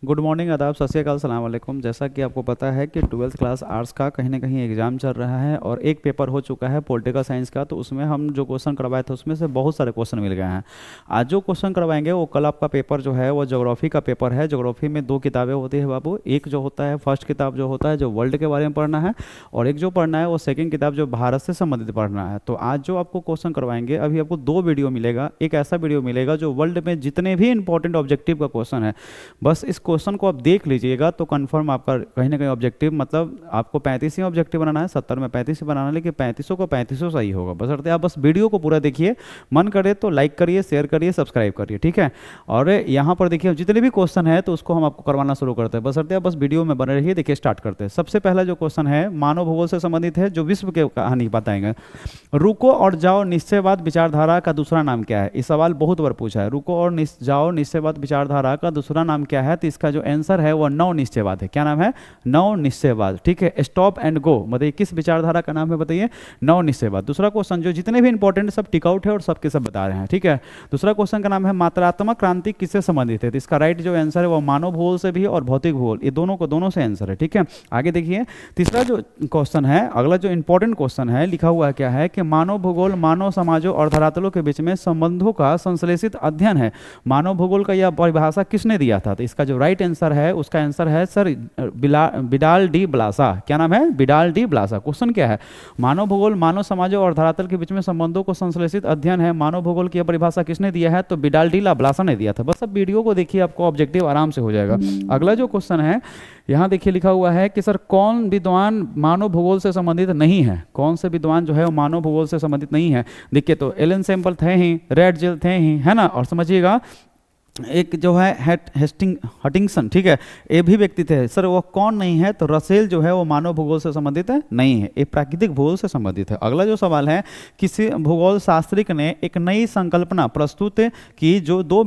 Good morning, आदाब, सत श्री अकाल, सलाम वालेकुम। जैसा कि आपको पता है कि 12th क्लास आर्ट्स का कहीं ना कहीं एग्ज़ाम चल रहा है और एक पेपर हो चुका है पॉलिटिकल साइंस का। तो उसमें हम जो क्वेश्चन करवाए थे उसमें से बहुत सारे क्वेश्चन मिल गए हैं। आज जो क्वेश्चन करवाएंगे वो कल आपका पेपर जो है वो ज्योग्राफी का पेपर है। ज्योग्राफी में दो किताबें होती है बाबू। एक जो होता है फर्स्ट किताब जो होता है जो वर्ल्ड के बारे में पढ़ना है, और एक जो पढ़ना है वो सेकेंड किताब जो भारत से संबंधित पढ़ना है। तो आज जो आपको क्वेश्चन करवाएंगे, अभी आपको दो वीडियो मिलेगा। एक ऐसा वीडियो मिलेगा जो वर्ल्ड में जितने भी इंपॉर्टेंट ऑब्जेक्टिव का क्वेश्चन है, बस इस क्वेश्चन को आप देख लीजिएगा तो कंफर्म आपका कहीं ना कहीं ऑब्जेक्टिव, मतलब आपको 35 ही ऑब्जेक्टिव बनाना है, 70 में 35 ही बनाना है, लेकिन 35 को 35 सही होगा। बशर्ते आप बस वीडियो को पूरा देखिए, मन करे तो लाइक करिए, शेयर करिए, सब्सक्राइब करिए, ठीक है। और यहाँ पर देखिए जितने भी क्वेश्चन है तो उसको हम आपको करवाना शुरू करते हैं। बशर्ते आप बस वीडियो में बने रहिए। देखिए स्टार्ट करते हैं। सबसे पहला जो क्वेश्चन है मानव भूगोल से संबंधित है, जो विश्व के कहानी बताएंगे। रुको और जाओ निश्चयवाद विचारधारा का दूसरा नाम क्या है? इस सवाल बहुत बार पूछा है। रुको और जाओ निश्चयवाद विचारधारा का दूसरा नाम क्या है? तो इसका जो आंसर है वो नव निश्चयवाद है। क्या नाम है? नव निश्चयवाद, ठीक है। स्टॉप एंड गो बताइए किस विचारधारा का नाम है? बताइए, नव निश्चयवाद। दूसरा क्वेश्चन जो जितने भी इंपॉर्टेंट सब टिक आउट है और सबके सब बता रहे हैं, ठीक है। दूसरा क्वेश्चन का नाम है मात्रात्मक क्रांति किससे संबंधित है? तो इसका राइट जो आंसर है वो मानव भूगोल से भी और भौतिक भूगोल, ये दोनों को दोनों से आंसर है, ठीक है। आगे देखिए तीसरा जो क्वेश्चन है, अगला जो इंपॉर्टेंट क्वेश्चन है, लिखा हुआ क्या है कि मानव भूगोल मानव समाजों और धरातलों के बीच में संबंधों का संश्लेषित अध्ययन है। मानव भूगोल का यह परिभाषा किसने दिया था? तो इसका जो राइट आंसर है उसका आंसर है सर बिडाल डी ब्लासा। क्या नाम है? बिडाल डी ब्लासा। क्वेश्चन क्या है? मानव भूगोल मानव समाजों और धरातल के बीच में संबंधों को संश्लेषित अध्ययन है। मानव भूगोल की परिभाषा किसने दिया है? तो बिडाल डी ब्लासा ने दिया था। बस अब वीडियो को देखिए, आपको ऑब्जेक्टिव आराम से हो जाएगा। अगला जो क्वेश्चन है यहाँ देखिए लिखा हुआ है कि सर कौन विद्वान मानव भूगोल से संबंधित नहीं है? कौन से विद्वान जो है वो मानव भूगोल से संबंधित नहीं है? देखिए तो एलन सैम्पल थे ही, रेडजेल थे ही, है ना। और समझिएगा एक जो है हटिंगसन, ठीक है, ये भी व्यक्ति थे। सर वो कौन नहीं है? तो रसेल जो है वो मानव भूगोल से संबंधित है नहीं है, ये प्राकृतिक भूगोल से संबंधित है। अगला जो सवाल है, किसी भूगोल शास्त्रिक ने एक नई संकल्पना प्रस्तुत की जो दो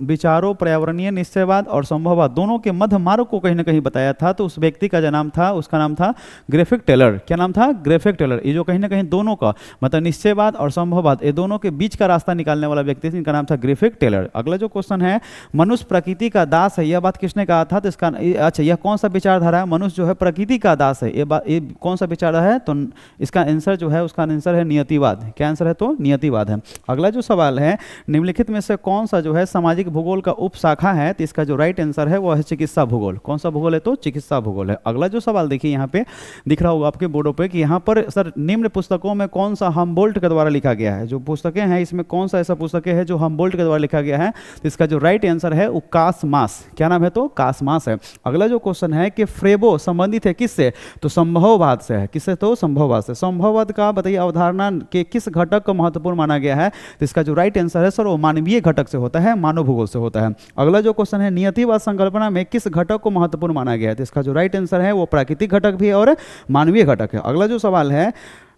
विचारों पर्यावरणीय निश्चयवाद और संभववाद दोनों के मध्य मार्ग को कहीं ना कहीं बताया था। तो उस व्यक्ति का जो नाम था उसका नाम था ग्रिफिथ टेलर। क्या नाम था? Griffith Taylor. ये जो कहीं ना कहीं दोनों का मतलब निश्चयवाद और संभववाद, ये दोनों के बीच का रास्ता निकालने वाला व्यक्ति, इनका नाम था ग्रिफिथ टेलर। अगला जो क्वेश्चन है, मनुष्य प्रकृति का दास है, यह बात किसने कहा था? तो इसका अच्छा, यह कौन सा विचारधारा है? मनुष्य जो है प्रकृति का दास है, ये बात, ये कौन सा विचारधारा है? तो इसका आंसर जो है उसका आंसर है नियतिवाद। क्या आंसर है? तो नियतिवाद है। अगला जो सवाल है, निम्नलिखित में से कौन सा जो है सामाजिक भूगोल का उपशाखा है? तो इसका जो राइट आंसर है वो है चिकित्सा भूगोल। कौन सा भूगोल है? तो चिकित्सा भूगोल है। अगला जो सवाल देखिए यहाँ पे दिख रहा होगा आपके बोर्डों पे कि यहाँ पर सर निम्न पुस्तकों में कौन सा हमबोल्ट के द्वारा लिखा गया है? जो पुस्तकें हैं इसमें कौन सा ऐसा पुस्तकें है जो हमबोल्ट के द्वारा लिखा गया है? तो इसका जो राइट आंसर है वो कासमास। क्या नाम है? तो कासमास है। अगला जो क्वेश्चन है कि फ्रेबो संबंधित है किससे? तो संभववाद से है। किससे? तो संभववाद से। संभववाद का बताइए अवधारणा के किस घटक को महत्वपूर्ण माना गया है? तो इसका जो राइट आंसर है सर वो मानवीय घटक से होता है, मानव भूगोल से होता है। अगला जो क्वेश्चन है, नियतिवाद संकल्पना में किस घटक को महत्वपूर्ण माना गया है? तो इसका जो राइट आंसर है वो प्राकृतिक घटक भी है और मानवीय घटक है। अगला जो सवाल है,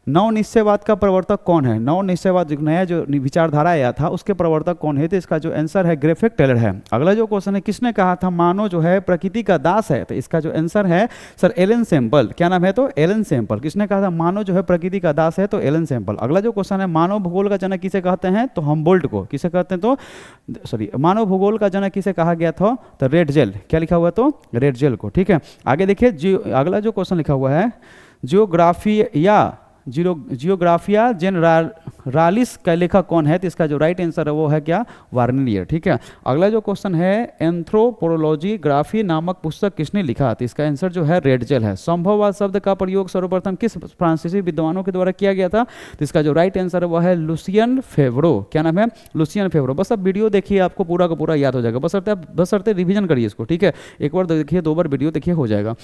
नव निश्चयवाद का प्रवर्तक कौन है? नव निश्चयवाद नया जो विचारधारा आया था उसके प्रवर्तक कौन है? तो इसका जो आंसर है ग्रिफिथ टेलर है। अगला जो क्वेश्चन है, किसने कहा था मानव जो है प्रकृति का दास है? तो इसका जो आंसर है सर एलन सैम्पल। क्या नाम है? तो एलन सैम्पल। किसने कहा था मानव जो है प्रकृति का दास है? तो एलन सैम्पल। अगला जो क्वेश्चन है, मानव भूगोल का जनक किसे कहते हैं? तो हमबोल्ट को। किसे कहते हैं? तो सॉरी, मानव भूगोल का जनक किसे कहा गया था? तो रेडजेल। क्या लिखा हुआ? तो रेडजेल को, ठीक है। आगे देखिए अगला जो क्वेश्चन लिखा हुआ है, जियोग्राफिया जेनरालिस का लेखक कौन है? तो इसका जो राइट आंसर है वो है क्या? वार्नेलियर, ठीक है। अगला जो क्वेश्चन है, एंथ्रोपोलॉजी ग्राफी नामक पुस्तक किसने लिखा? तो इसका आंसर जो है रेडजेल है। संभववाद शब्द का प्रयोग सर्वप्रथम किस फ्रांसीसी विद्वानों के द्वारा किया गया था? तो इसका जो राइट आंसर है वो है लुसियन फेवरो। क्या नाम है? लुसियन फेवरो। बस अब वीडियो देखिए, आपको पूरा का पूरा याद हो जाएगा। बशर्ते रिवीजन करिए इसको, ठीक है। एक बार देखिए, दो बार वीडियो देखिए, हो जाएगा।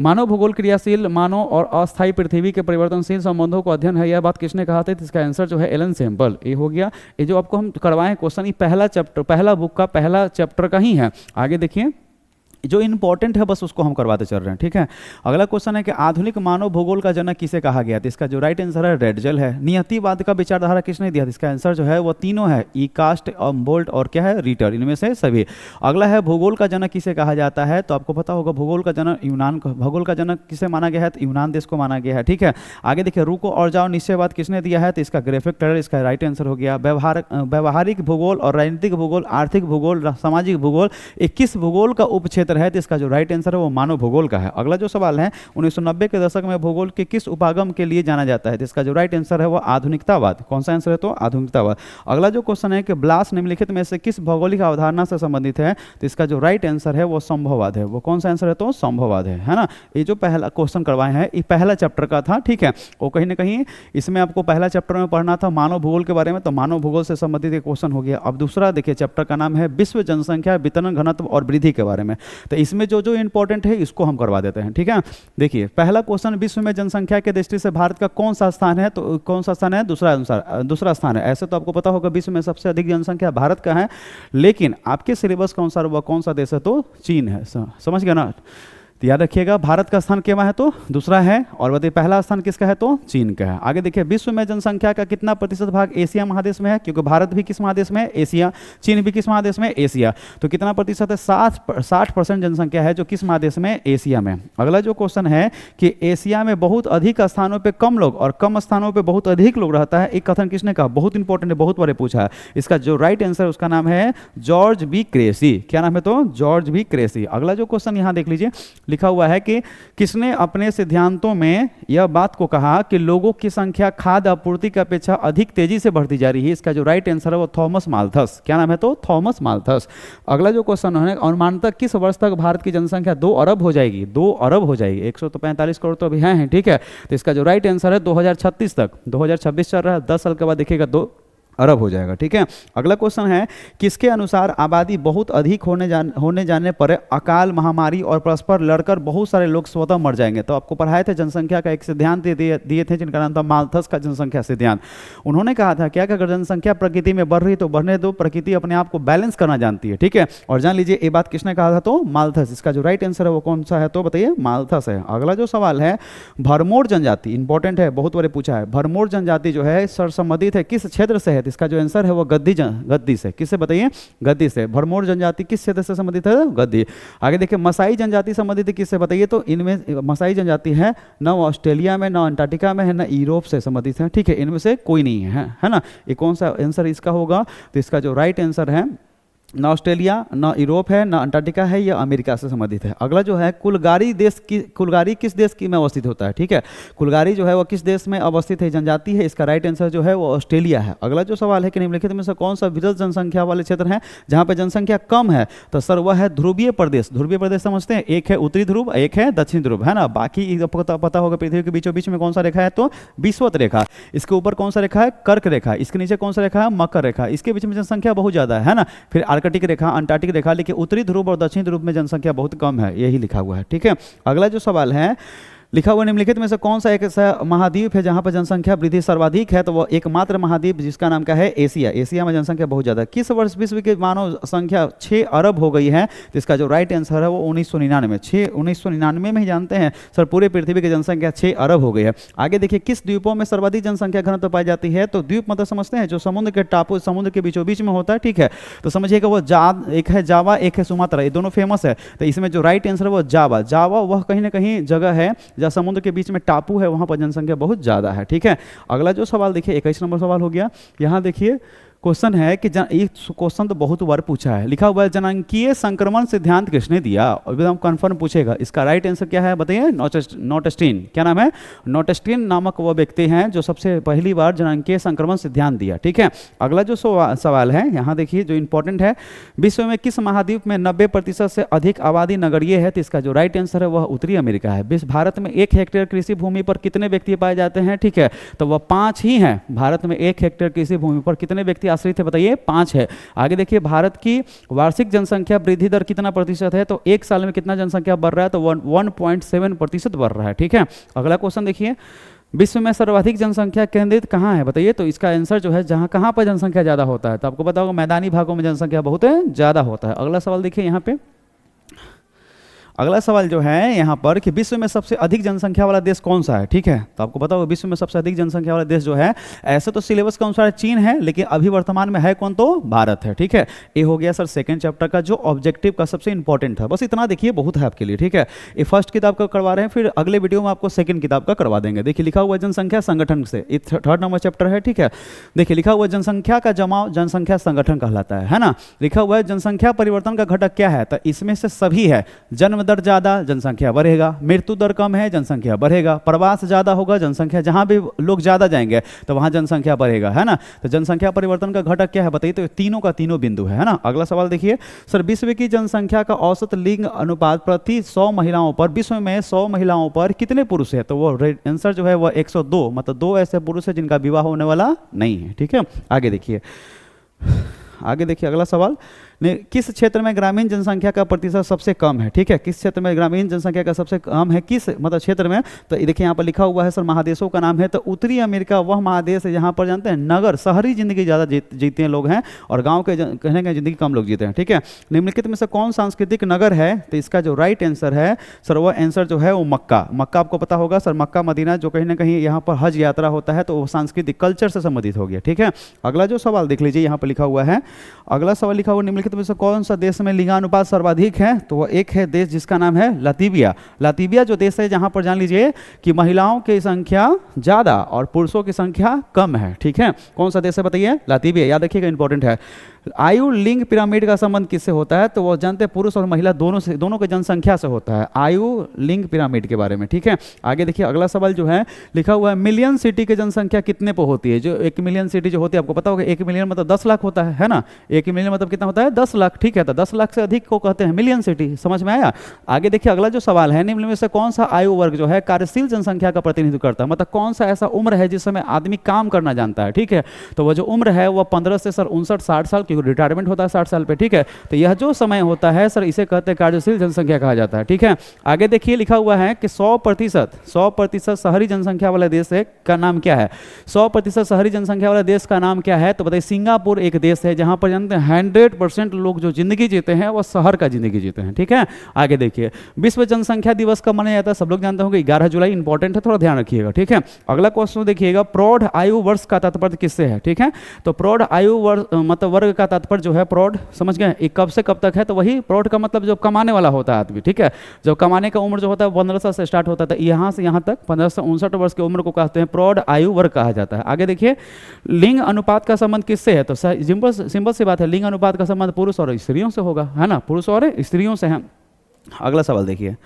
मानव भूगोल क्रियाशील मानव और अस्थायी पृथ्वी के परिवर्तनशील संबंधों को अध्ययन है, यह बात किसने कहा था? इसका आंसर जो है एलन सैम्पल। ये हो गया। ये जो आपको हम करवाए क्वेश्चन, ये पहला चैप्टर, पहला बुक का पहला चैप्टर का ही है। आगे देखिए जो इंपॉर्टेंट है बस उसको हम करवाते चल रहे हैं, ठीक है। अगला क्वेश्चन है कि आधुनिक मानव भूगोल का जनक किसे कहा गया, तो इसका जो राइट आंसर है रेडजल है। नियतिवाद का विचारधारा किसने दिया, इसका आंसर जो है वो तीनों है, ई कास्ट, अम्बोल्ट और क्या है, रीटर, इनमें से सभी। अगला है भूगोल का जनक किसे कहा जाता है, तो आपको पता होगा भूगोल का जनक यूनान, भूगोल का जनक किसे माना गया है, तो यूनान देश को माना गया है, ठीक है। आगे देखिए रुको और जाओ निश्चयवाद किसने दिया है, तो इसका ग्राफिक टेलर, इसका राइट आंसर हो गया। व्यवहारिक भूगोल और राजनीतिक भूगोल, आर्थिक भूगोल, सामाजिक भूगोल, 21 भूगोल का उपक्षेत्र है, तो इसका जो राइट आंसर है वो मानव भूगोल का है। अगला जो सवाल है 1990 के दशक में भूगोल के किस उपागम के लिए जाना जाता है, तो इसका जो राइट आंसर है वो आधुनिकतावाद। कौन सा आंसर है, तो आधुनिकतावाद। अगला जो क्वेश्चन है कि ब्लास निम्नलिखित में से किस भौगोलिक अवधारणा से संबंधित है, तो इसका जो राइट आंसर है वो संभववाद है। वो कौन सा आंसर है, तो संभववाद है ना। ये जो पहला क्वेश्चन करवाए हैं ये पहला चैप्टर का था, ठीक है। वो कहीं ना कहीं इसमें आपको पहला चैप्टर में पढ़ना था मानव भूगोल के बारे में, तो मानव भूगोल से संबंधित एक क्वेश्चन हो गया। अब दूसरा देखिए चैप्टर का नाम है विश्व जनसंख्या वितरण घनत्व और वृद्धि के बारे में, तो इसमें जो जो इंपॉर्टेंट है इसको हम करवा देते हैं, ठीक है। देखिए पहला क्वेश्चन, विश्व में जनसंख्या के दृष्टि से भारत का कौन सा स्थान है, तो कौन सा स्थान है, दूसरा स्थान है। ऐसे तो आपको पता होगा विश्व में सबसे अधिक जनसंख्या भारत का है, लेकिन आपके सिलेबस के अनुसार वह कौन सा देश है, तो चीन है। समझ गया ना, तो याद रखिएगा भारत का स्थान क्या है, तो दूसरा है, और बताइए पहला स्थान किसका है, तो चीन का है। आगे देखिए विश्व में जनसंख्या का कितना प्रतिशत भाग एशिया महादेश में है, क्योंकि भारत भी किस महादेश में है, एशिया, चीन भी किस महादेश में, एशिया, तो कितना प्रतिशत है, 60% जनसंख्या है जो किस महादेश में, एशिया में। अगला जो क्वेश्चन है कि एशिया में बहुत अधिक स्थानों पर कम लोग और कम स्थानों पर बहुत अधिक लोग रहता है, एक कथन किसने कहा, बहुत इंपॉर्टेंट है, बहुत बार पूछा है। इसका जो राइट आंसर उसका नाम है जॉर्ज बी क्रेसी। क्या नाम है, तो जॉर्ज बी क्रेसी। अगला जो क्वेश्चन यहाँ देख लीजिए, लिखा हुआ है कि किसने अपने सिद्धांतों में यह बात को कहा कि लोगों की संख्या खाद्य आपूर्ति की अपेक्षा अधिक तेजी से बढ़ती जा रही है, इसका जो राइट आंसर है वो थॉमस माल्थस। क्या नाम है, तो थॉमस माल्थस। अगला जो क्वेश्चन है अनुमानतः किस वर्ष तक भारत की जनसंख्या 2 अरब हो जाएगी, 2 अरब हो जाएगी, 145 करोड़ तो अभी हैं, ठीक है। तो इसका जो राइट आंसर है 2036 तक, 2026 चल रहा है, 10 साल के बाद देखिएगा 2 अरब हो जाएगा, ठीक है। अगला क्वेश्चन है किसके अनुसार आबादी बहुत अधिक होने जाने पर अकाल, महामारी और परस्पर लड़कर बहुत सारे लोग स्वतः मर जाएंगे। तो आपको पढ़ाए थे जनसंख्या का एक सिद्धांत दिए थे जिनका नाम था माल्थस का जनसंख्या सिद्धांत। उन्होंने कहा था क्या कि अगर जनसंख्या प्रकृति में बढ़ रही तो बढ़ने दो, प्रकृति अपने आप को बैलेंस करना जानती है, ठीक है। और जान लीजिए ये बात किसने कहा था, तो माल्थस। इसका जो राइट आंसर है वो कौन सा है, तो बताइए माल्थस है। अगला जो सवाल है भरमौर जनजाति, इंपॉर्टेंट है, बहुत बार पूछा है। भरमौर जनजाति जो है संबंधित है किस क्षेत्र से है, इसका जो आंसर है वो गद्दी से। किससे बताइए, गद्दी से। भरमौर जनजाति किस क्षेत्र से संबंधित है, गद्दी। आगे देखिए मसाई जनजाति संबंधित किससे बताइए, तो इनमें मसाई जनजाति है न ऑस्ट्रेलिया में, न अंटार्कटिका में है, न यूरोप से संबंधित है, ठीक है। इनमें से कोई नहीं है ना। ये कौन सा आंसर इसका होगा, तो इसका जो राइट आंसर है न ऑस्ट्रेलिया, न यूरोप है, न अंटार्कटिका है, या अमेरिका से संबंधित है। अगला जो है कुलगारी किस देश की में अवस्थित होता है, ठीक है। कुलगारी जो है वो किस देश में अवस्थित है, जनजाति है, इसका राइट आंसर जो है वो ऑस्ट्रेलिया है। अगला जो सवाल है कि निम्नलिखित में से कौन सा विरल जनसंख्या वाले क्षेत्र है जहाँ पे जनसंख्या कम है, तो सर वह है ध्रुवीय प्रदेश। ध्रुवीय प्रदेश समझते हैं, एक है उत्तरी ध्रुव, एक है दक्षिण ध्रुव, है ना। बाकी पता होगा पृथ्वी के बीचों बीच में कौन सा रेखा है, तो विषुवत रेखा। इसके ऊपर कौन सा रेखा है, कर्क रेखा। इसके नीचे कौन सा रेखा है, मकर रेखा। इसके बीच में जनसंख्या बहुत ज्यादा है ना। फिर आर्कटिक रेखा, अंटार्कटिक रेखा, लेकिन उत्तरी ध्रुव और दक्षिण ध्रुव में जनसंख्या बहुत कम है, यही लिखा हुआ है, ठीक है। अगला जो सवाल है लिखा हुआ निम्नलिखित में से कौन सा एक ऐसा महाद्वीप है जहां पर जनसंख्या वृद्धि सर्वाधिक है, तो वो एकमात्र महाद्वीप जिसका नाम क्या है, एशिया। एशिया में जनसंख्या बहुत ज्यादा। किस वर्ष विश्व की मानव संख्या 6 अरब हो गई है, तो इसका जो राइट आंसर है वो 1999 में ही जानते हैं सर पूरे पृथ्वी की जनसंख्या 6 अरब हो गई है। आगे देखिए किस द्वीपों में सर्वाधिक जनसंख्या घनत्व पाई जाती है, तो द्वीप मतलब समझते हैं जो समुद्र के टापू, समुद्र के बीचों बीच में होता है, ठीक है। तो समझिएगा वो एक है जावा, एक है सुमात्रा, ये दोनों फेमस है। तो इसमें जो राइट आंसर है वो जावा। जावा वह कहीं ना कहीं जगह है जहाँ समुद्र के बीच में टापू है, वहां पर जनसंख्या बहुत ज्यादा है, ठीक है। अगला जो सवाल देखिए 21 नंबर सवाल हो गया। यहां देखिए क्वेश्चन है कि ये क्वेश्चन तो बहुत बार पूछा है, लिखा हुआ है जनांकीय संक्रमण सिद्धांत किसने दिया, एकदम कंफर्म पूछेगा। इसका राइट आंसर क्या है बताइए, नोटेस्टीन। क्या नाम है, नोटेस्टीन नामक वो व्यक्ति हैं जो सबसे पहली बार जनांकीय संक्रमण सिद्धांत दिया, ठीक है। अगला जो सवाल है यहाँ देखिए जो इंपॉर्टेंट है, विश्व में किस महाद्वीप में 90% से अधिक आबादी नगरीय है, तो इसका जो राइट आंसर है वह उत्तरी अमेरिका है। भारत में 1 हेक्टेयर कृषि भूमि पर कितने व्यक्ति पाए जाते हैं, ठीक है, तो वह 5 ही हैं। भारत में 1 हेक्टेयर कृषि भूमि पर कितने व्यक्ति आश्रित है बताइए, 5 है। आगे देखिए भारत की वार्षिक जनसंख्या वृद्धि दर कितना प्रतिशत है, तो 1 साल में कितना जनसंख्या बढ़ रहा है, तो 1.7% बढ़ रहा है, ठीक है। अगला क्वेश्चन देखिए, विश्व में सर्वाधिक जनसंख्या केंद्रित कहाँ है बताइए, तो इसका आंसर जो है जहाँ कहाँ पर जनसंख्या ज्यादा होता है, तो आपको पता होगा मैदानी भागों में जनसंख्या बहुत ज्यादा होता है। अगला सवाल देखिए यहाँ पे, अगला सवाल जो है यहाँ पर कि विश्व में सबसे अधिक जनसंख्या वाला देश कौन सा है, ठीक है। तो आपको पता होगा विश्व में सबसे अधिक जनसंख्या वाला देश जो है, ऐसे तो सिलेबस के अनुसार चीन है, लेकिन अभी वर्तमान में है कौन, तो भारत है, ठीक है। ये हो गया सर सेकंड चैप्टर का जो ऑब्जेक्टिव का सबसे इंपॉर्टेंट था। बस इतना देखिए बहुत है आपके लिए, ठीक है। ये फर्स्ट किताब का करवा रहे हैं, फिर अगले वीडियो में आपको सेकंड किताब का करवा देंगे। देखिए लिखा हुआ जनसंख्या संगठन से, ये थर्ड नंबर चैप्टर है, ठीक है। देखिए लिखा हुआ जनसंख्या का जमाव जनसंख्या संगठन कहलाता है ना। लिखा हुआ है जनसंख्या परिवर्तन का घटक क्या है, तो इसमें से सभी है। जन्म दर ज्यादा, जनसंख्या बढ़ेगा। मृत्यु दर कम है, जनसंख्या बढ़ेगा। प्रवास ज्यादा होगा, जनसंख्या जहां भी लोग ज्यादा जाएंगे तो वहां जनसंख्या बढ़ेगा, है ना। तो जनसंख्या परिवर्तन का घटक क्या है बताइए, तो तीनों का तीनों बिंदु है ना। अगला सवाल देखिए सर, विश्व की जनसंख्या का औसत लिंग अनुपात प्रति 100 महिलाओं पर, विश्व में 100 महिलाओं पर कितने पुरुष है, तो वो आंसर जो है वो 102, मतलब 2 ऐसे पुरुष है जिनका विवाह होने वाला नहीं है, ठीक है। आगे देखिए अगला सवाल, किस क्षेत्र में ग्रामीण जनसंख्या का प्रतिशत सबसे कम है, ठीक है। किस क्षेत्र में ग्रामीण जनसंख्या का सबसे कम है, किस मतलब क्षेत्र में, तो देखिए यहाँ पर लिखा हुआ है सर महादेशों का नाम है। तो उत्तरी अमेरिका वह महादेश है जहाँ पर जानते हैं नगर शहरी जिंदगी ज़्यादा जीते हैं लोग हैं, और गाँव के कहने का जिंदगी कम लोग जीते हैं, ठीक है। निम्नलिखित में से कौन सांस्कृतिक नगर है, तो इसका जो राइट आंसर है सर, वह आंसर जो है वो मक्का। मक्का आपको पता होगा सर, मक्का मदीना जो कहीं ना कहीं यहाँ पर हज यात्रा होता है, तो वो सांस्कृतिक कल्चर से संबंधित हो गया, ठीक है। अगला जो सवाल देख लीजिए यहाँ पर लिखा हुआ है, अगला सवाल लिखा हुआ निम्नलिखित में से कौन सा देश में लिंगानुपात सर्वाधिक है, तो वो एक है देश जिसका नाम है लातविया। लातविया जो देश है जहां पर जान लीजिए कि महिलाओं की संख्या ज्यादा और पुरुषों की संख्या कम है, ठीक है। कौन सा देश है बताइए, लातविया, याद रखिएगा इंपॉर्टेंट है। आयु लिंग पिरामिड का संबंध किससे होता है, तो वो जानते हैं पुरुष और महिला दोनों की जनसंख्या से होता है, आयु लिंग पिरामिड के बारे में, ठीक है। आगे देखिए अगला सवाल जो है लिखा हुआ है, मिलियन सिटी की जनसंख्या कितने पर होती है, जो 1 मिलियन सिटी जो होती है आपको पता होगा 1 मिलियन मतलब 10 लाख होता है ना। 1 मिलियन मतलब कितना होता है, 10 लाख, ठीक है। तो 10 लाख से अधिक को कहते हैं मिलियन सिटी, समझ में आया। आगे देखिए अगला जो सवाल है, निम्न में से कौन सा आयु वर्ग जो है कार्यशील जनसंख्या का प्रतिनिधित्व करता है, मतलब कौन सा ऐसा उम्र है जिस समय आदमी काम करना जानता है, ठीक है। तो वह जो उम्र है वह 15 से सर 59-60 साल, क्योंकि रिटायरमेंट होता है 60 साल पे, ठीक है। तो यह जो समय होता है सर इसे कहते हैं कार्यशील जनसंख्या कहा जाता है, ठीक है। आगे देखिए लिखा हुआ है कि 100% शहरी जनसंख्या वाला देश है का नाम क्या है, 100% शहरी जनसंख्या वाला देश का नाम क्या है, तो बताइए सिंगापुर एक देश है जहां पर जानते हैं 100% लोग जो जिंदगी जीते हैं वह शहर का जिंदगी जीते हैं, ठीक है। आगे देखिए विश्व जनसंख्या दिवस कब मनाया जाता है, सब लोग जानते होंगे 11 जुलाई, इंपॉर्टेंट है, थोड़ा ध्यान रखिएगा, ठीक है। अगला क्वेश्चन देखिएगा, प्रौढ़ आयु वर्ष का तात्पर्य किससे है, ठीक है। तो प्रौढ़ आयु मतलब वर्ग का तात्पर्य जो है, प्रौढ़ समझ गए, एक कब से कब तक है, तो वही प्रौढ़ का मतलब जो कमाने वाला होता है आदमी, ठीक है। जब कमाने का उम्र जो होता है 15 साल से स्टार्ट होता है, यहाँ से यहाँ तक 15 से 59 वर्ष की उम्र को कहते हैं प्रौढ़ आयु वर्ग कहा जाता है। आगे देखिए लिंग अनुपात का संबंध किससे है, तो सिंपल सी बात है, लिंग अनुपात का संबंध पुरुष और स्त्रियों से होगा, है ना, पुरुष और स्त्रियों से है। अगला सवाल देखिए,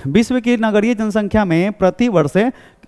विश्व की नगरीय जनसंख्या में प्रति वर्ष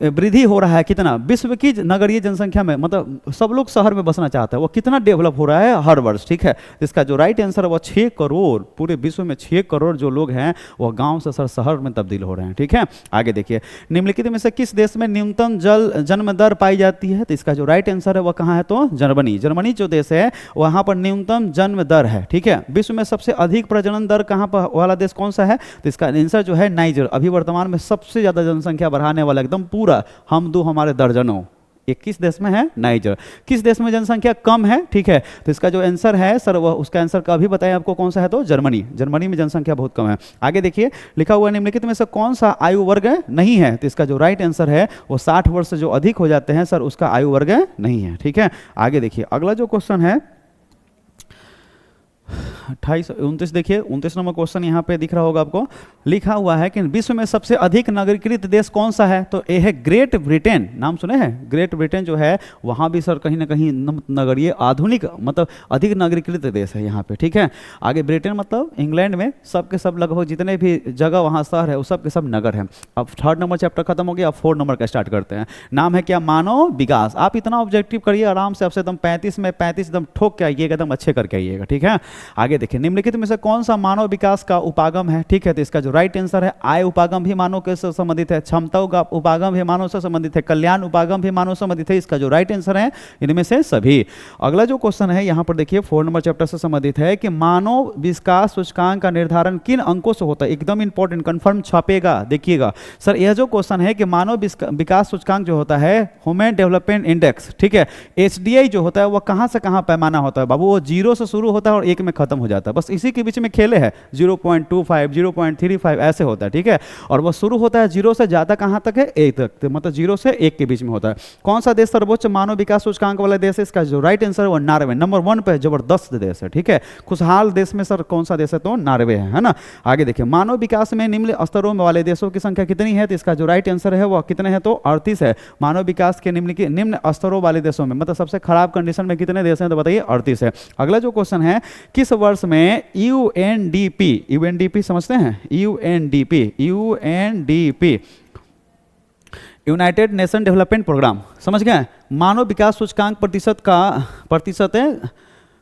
वृद्धि हो रहा है कितना, विश्व की नगरीय जनसंख्या में मतलब सब लोग शहर में बसना चाहते हैं, वो कितना डेवलप हो रहा है हर वर्ष, ठीक है। इसका जो राइट आंसर है वो 6 करोड़, पूरे विश्व में 6 करोड़ जो लोग हैं वो गांव से सर शहर में तब्दील हो रहे हैं, ठीक है। आगे देखिए निम्नलिखित में से किस देश में न्यूनतम जन्म दर पाई जाती है, तो इसका जो राइट आंसर है वो कहाँ है, तो जर्मनी। जर्मनी जो देश है वहाँ पर न्यूनतम जन्म दर है, ठीक है। विश्व में सबसे अधिक प्रजनन दर कहाँ पर वाला देश कौन सा है, तो इसका आंसर जो है नाइजर। अभी वर्तमान में सबसे ज्यादा जनसंख्या बढ़ाने वाला एकदम पूरा हम दो हमारे दर्जनों, ये किस देश में है, नाइजर। किस देश में जनसंख्या कम है, ठीक है, तो इसका जो आंसर है सर वह उसका आंसर का अभी बताया आपको कौन सा है, तो जर्मनी। जर्मनी में जनसंख्या बहुत कम है। आगे देखिए लिखा हुआ है निम्नलिखित में से कौन सा आयु वर्ग नहीं है, तो इसका जो राइट आंसर है वो 60 वर्ष से जो अधिक हो जाते हैं सर उसका आयु वर्ग नहीं है, ठीक है। आगे देखिए अगला जो क्वेश्चन है 29 देखिए 29 नंबर क्वेश्चन यहाँ पे दिख रहा होगा आपको, लिखा हुआ है कि विश्व में सबसे अधिक नगरीकृत देश कौन सा है, तो ये है ग्रेट ब्रिटेन। नाम सुने हैं, ग्रेट ब्रिटेन जो है वहाँ भी सर कहीं ना कहीं नगरीय आधुनिक मतलब अधिक नगरीकृत देश है यहाँ पे, ठीक है। आगे ब्रिटेन मतलब इंग्लैंड में सब के सब लगभग जितने भी जगह वहाँ शहर है वो सब के सब नगर है। अब 3rd नंबर चैप्टर खत्म हो गया, अब 4 नंबर का स्टार्ट करते हैं। नाम है क्या, मानव विकास। आप इतना ऑब्जेक्टिव करिए आराम से, आपसे एकदम 35 में 35 एकदम ठोक के आइएगा, एकदम अच्छे करके आइएगा, ठीक है। आगे देखिए निम्नलिखित में से कौन सा मानव विकास का उपागम है, ठीक है, तो इसका जो राइट आंसर है आय उपागम भी मानव के से संबंधित है, क्षमताओं का उपागम भी मानव से संबंधित है, कल्याण उपागम भी मानव से संबंधित है। इसका जो राइट आंसर है इनमें से सभी। अगला जो क्वेश्चन है यहाँ पर देखिए 4 नंबर चैप्टर से संबंधित है कि मानव विकास सूचकांक का निर्धारण किन अंकों से होता है, एकदम इंपॉर्टेंट, कंफर्म छापेगा, देखिएगा सर। यह जो क्वेश्चन है कि मानव विकास सूचकांक जो होता है ह्यूमन डेवलपमेंट इंडेक्स, ठीक है, HDI जो होता है वह कहाँ से कहाँ पैमाना होता है बाबू, वो 0 से शुरू होता है और 1 में खत्म हो हो जाता है, बस इसी के बीच में खेले है, 0.25 0.35 ऐसे होता है, ठीक है। और वो शुरू होता है 0 से जाता कहाँ तक है, 1 तक, तो मतलब 0 से 1 के बीच में होता है। कौन सा देश सर्वोच्च मानव विकास सूचकांक वाला देश है, इसका जो राइट आंसर है वो नॉर्वे, नंबर 1 पे जबरदस्त देश है, ठीक है। खुशहाल देश में सर कौन सा देश है, तो नॉर्वे है ना। आगे देखिए, मानव विकास में निम्न स्तरों वाले देशों की संख्या कितनी है, तो इसका जो राइट आंसर है वो कितने हैं, तो 38 है। मानव विकास के निम्न स्तरों वाले देशों में, मतलब सबसे खराब कंडीशन में कितने देश हैं, तो बताइए 38 है। अगला जो क्वेश्चन है, किस वर्ष में यूएनडीपी समझते हैं, UNDP United Nation development programme, समझ गए, मानव विकास सूचकांक प्रतिशत है,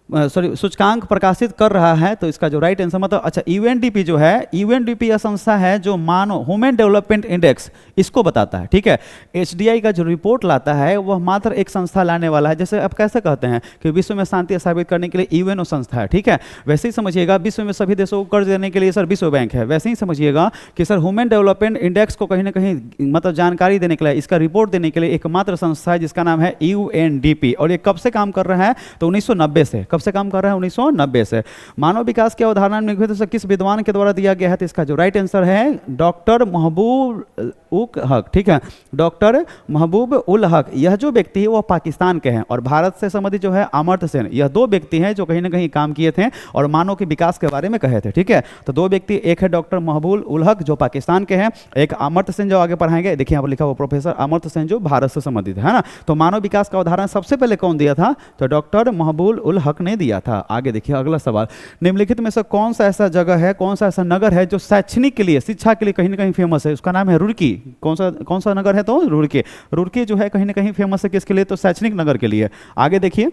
सॉरी सूचकांक प्रकाशित कर रहा है, तो इसका जो राइट आंसर मतलब, अच्छा यूएनडीपी जो है, यूएनडीपी यह संस्था है जो मानव ह्यूमन डेवलपमेंट इंडेक्स इसको बताता है, ठीक है। एचडीआई का जो रिपोर्ट लाता है वह मात्र एक संस्था लाने वाला है, जैसे आप कैसे कहते हैं कि विश्व में शांति स्थापित करने के लिए यूएनओ संस्था है, ठीक है। वैसे ही समझिएगा, विश्व में सभी देशों को कर्ज देने के लिए सर विश्व बैंक है, वैसे ही समझिएगा कि सर ह्यूमन डेवलपमेंट इंडेक्स को कहीं ना कहीं मतलब जानकारी देने के लिए, इसका रिपोर्ट देने के लिए एकमात्र संस्था है जिसका नाम है यूएनडीपी। और ये कब से काम कर रहा है, तो 1990 से, कब से काम कर रहा है, 1990 से। मानव विकास की अवधारणा निम्नलिखित से किस विद्वान के द्वारा दिया गया है, तो इसका जो राइट आंसर है डॉक्टर महबूब उल हक, ठीक है, डॉक्टर महबूब उल हक। यह जो व्यक्ति है वो पाकिस्तान के हैं, और भारत से संबंधित जो है अमर्त्य सेन, यह दो व्यक्ति हैं जो कहीं ना कहीं काम किए थे और मानव के विकास के बारे में कहे थे, ठीक है। तो दो व्यक्ति, एक है डॉक्टर महबूब उल हक जो पाकिस्तान के हैं, एक अमर्त्य सेन जो आगे पढ़ाएंगे, देखिए यहाँ पर लिखा हुआ प्रोफेसर अमर्त्य सेन जो भारत से संबंधित है ना। तो मानव विकास का अवधारणा सबसे पहले कौन दिया था, तो डॉक्टर महबूब उल हक ने दिया था। आगे देखिए अगला सवाल, निम्नलिखित में से कौन सा ऐसा जगह है, कौन सा ऐसा नगर है जो शैक्षणिक के लिए, शिक्षा के लिए कहीं ना कहीं फेमस है, उसका नाम है रुड़की। कौन सा नगर है, तो रुड़की। रुड़की जो है कहीं ना कहीं फेमस है किसके लिए, तो शैक्षणिक नगर के लिए। आगे देखिए,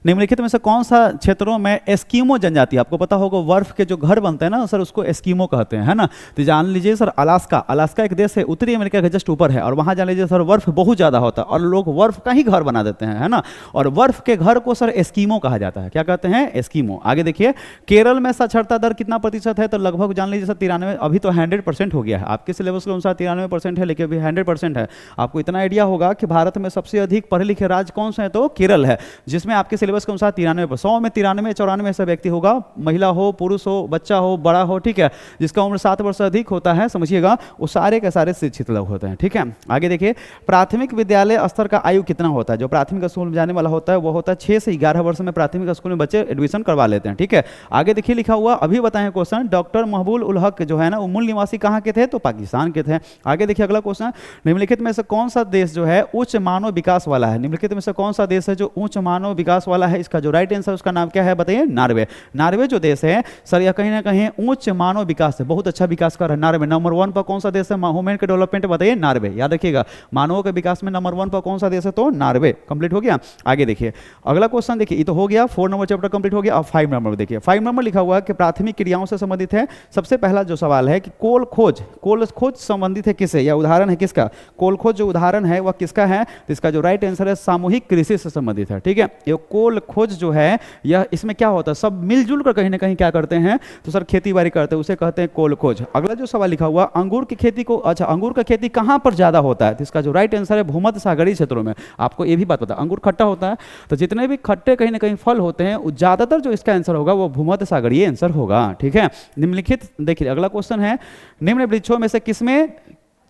निम्नलिखित में से कौन सा क्षेत्रों में एस्कीमो जनजाति, आपको पता होगा बर्फ के जो घर बनते हैं ना सर, उसको एस्कीमो कहते हैं, है ना। तो जान लीजिए सर, अलास्का एक देश है उत्तरी अमेरिका के जस्ट ऊपर है, और वहां जान लीजिए सर बर्फ बहुत ज्यादा होता है और लोग बर्फ का ही घर बना देते हैं, है ना। और बर्फ के घर को सर एस्कीमो कहा जाता है, क्या कहते हैं, एस्कीमो। आगे देखिए, केरल में साक्षरता दर कितना प्रतिशत है, तो लगभग जान लीजिए सर 93, अभी तो 100% हो गया है, आपके सिलेबस के अनुसार 93% है, लेकिन अभी 100% है। आपको इतना आइडिया होगा कि भारत में सबसे अधिक पढ़े लिखे राज्य कौन से है, तो केरल है, जिसमें आपके सिलेबस के अनुसार 93, 100 में 93 94 ऐसा व्यक्ति होगा, महिला हो, पुरुष हो, बच्चा हो, बड़ा हो, ठीक है, जिसका उम्र 7 वर्ष से अधिक होता है, समझिएगा, वो सारे के सारे शिक्षित लोग होते हैं, ठीक है। आगे देखिए, प्राथमिक विद्यालय स्तर का आयु कितना होता है, जो प्राथमिक स्कूल में जाने वाला होता है वो होता है 6 से 11 वर्ष में प्राथमिक स्कूल में बच्चे एडमिशन करवा लेते हैं, ठीक है। आगे देखिए लिखा हुआ, अभी बताएं क्वेश्चन, डॉक्टर महबूब उल हक जो है ना, वो मूल निवासी कहाँ के थे, तो पाकिस्तान के थे। आगे देखिए अगला क्वेश्चन, निम्नलिखित में से कौन सा देश जो है उच्च मानव विकास वाला है, निम्नलिखित में से कौन सा देश है जो उच्च मानव विकास वाला है, इसका जो राइट आंसर उसका नाम क्या है, बताइए, नॉर्वे। नॉर्वे जो देश है सर, यह कहीं ना कहीं उच्च मानव विकास है, बहुत अच्छा विकास कर रहा है नॉर्वे। नंबर 1 पर कौन सा देश है ह्यूमन के डेवलपमेंट, बताइए, नॉर्वे। याद रखिएगा, मानवों के विकास में नंबर 1 पर कौन सा देश है, तो नॉर्वे। कंप्लीट हो गया। आगे देखिए अगला क्वेश्चन, देखिए ये तो हो गया, 4 नंबर चैप्टर कंप्लीट हो गया। अब 5 नंबर देखिए, 5 नंबर लिखा हुआ है कि प्राथमिक क्रियाओं से संबंधित है। सबसे पहला जो सवाल है कि कोल खोज संबंधित है किससे, या उदाहरण है किसका, कोल खोज जो उदाहरण है वह किसका है, तो इसका जो राइट आंसर है सामूहिक कृषि से संबंधित है, ठीक है। ये कोल खोज जो है, यह इसमें क्या होता है, सब मिलजुल कर कहीं ना कहीं क्या करते हैं, तो सर खेती बाड़ी करते हैं, उसे कहते हैं कोल खोज। अगला जो सवाल लिखा हुआ, अंगूर की खेती को, अच्छा अंगूर का खेती कहां पर ज्यादा होता है, तो इसका जो राइट आंसर है भूमध्य सागरीय क्षेत्रों में। आपको ये भी बात पता, अंगूर खट्टा होता है, तो जितने भी खट्टे कहीं ना कहीं फल होते हैं, ज्यादातर जो इसका आंसर होगा वो भूमध्य सागरीय आंसर होगा, ठीक है। निम्नलिखित देखिए अगला क्वेश्चन है, निम्न वृक्षों में से किसमें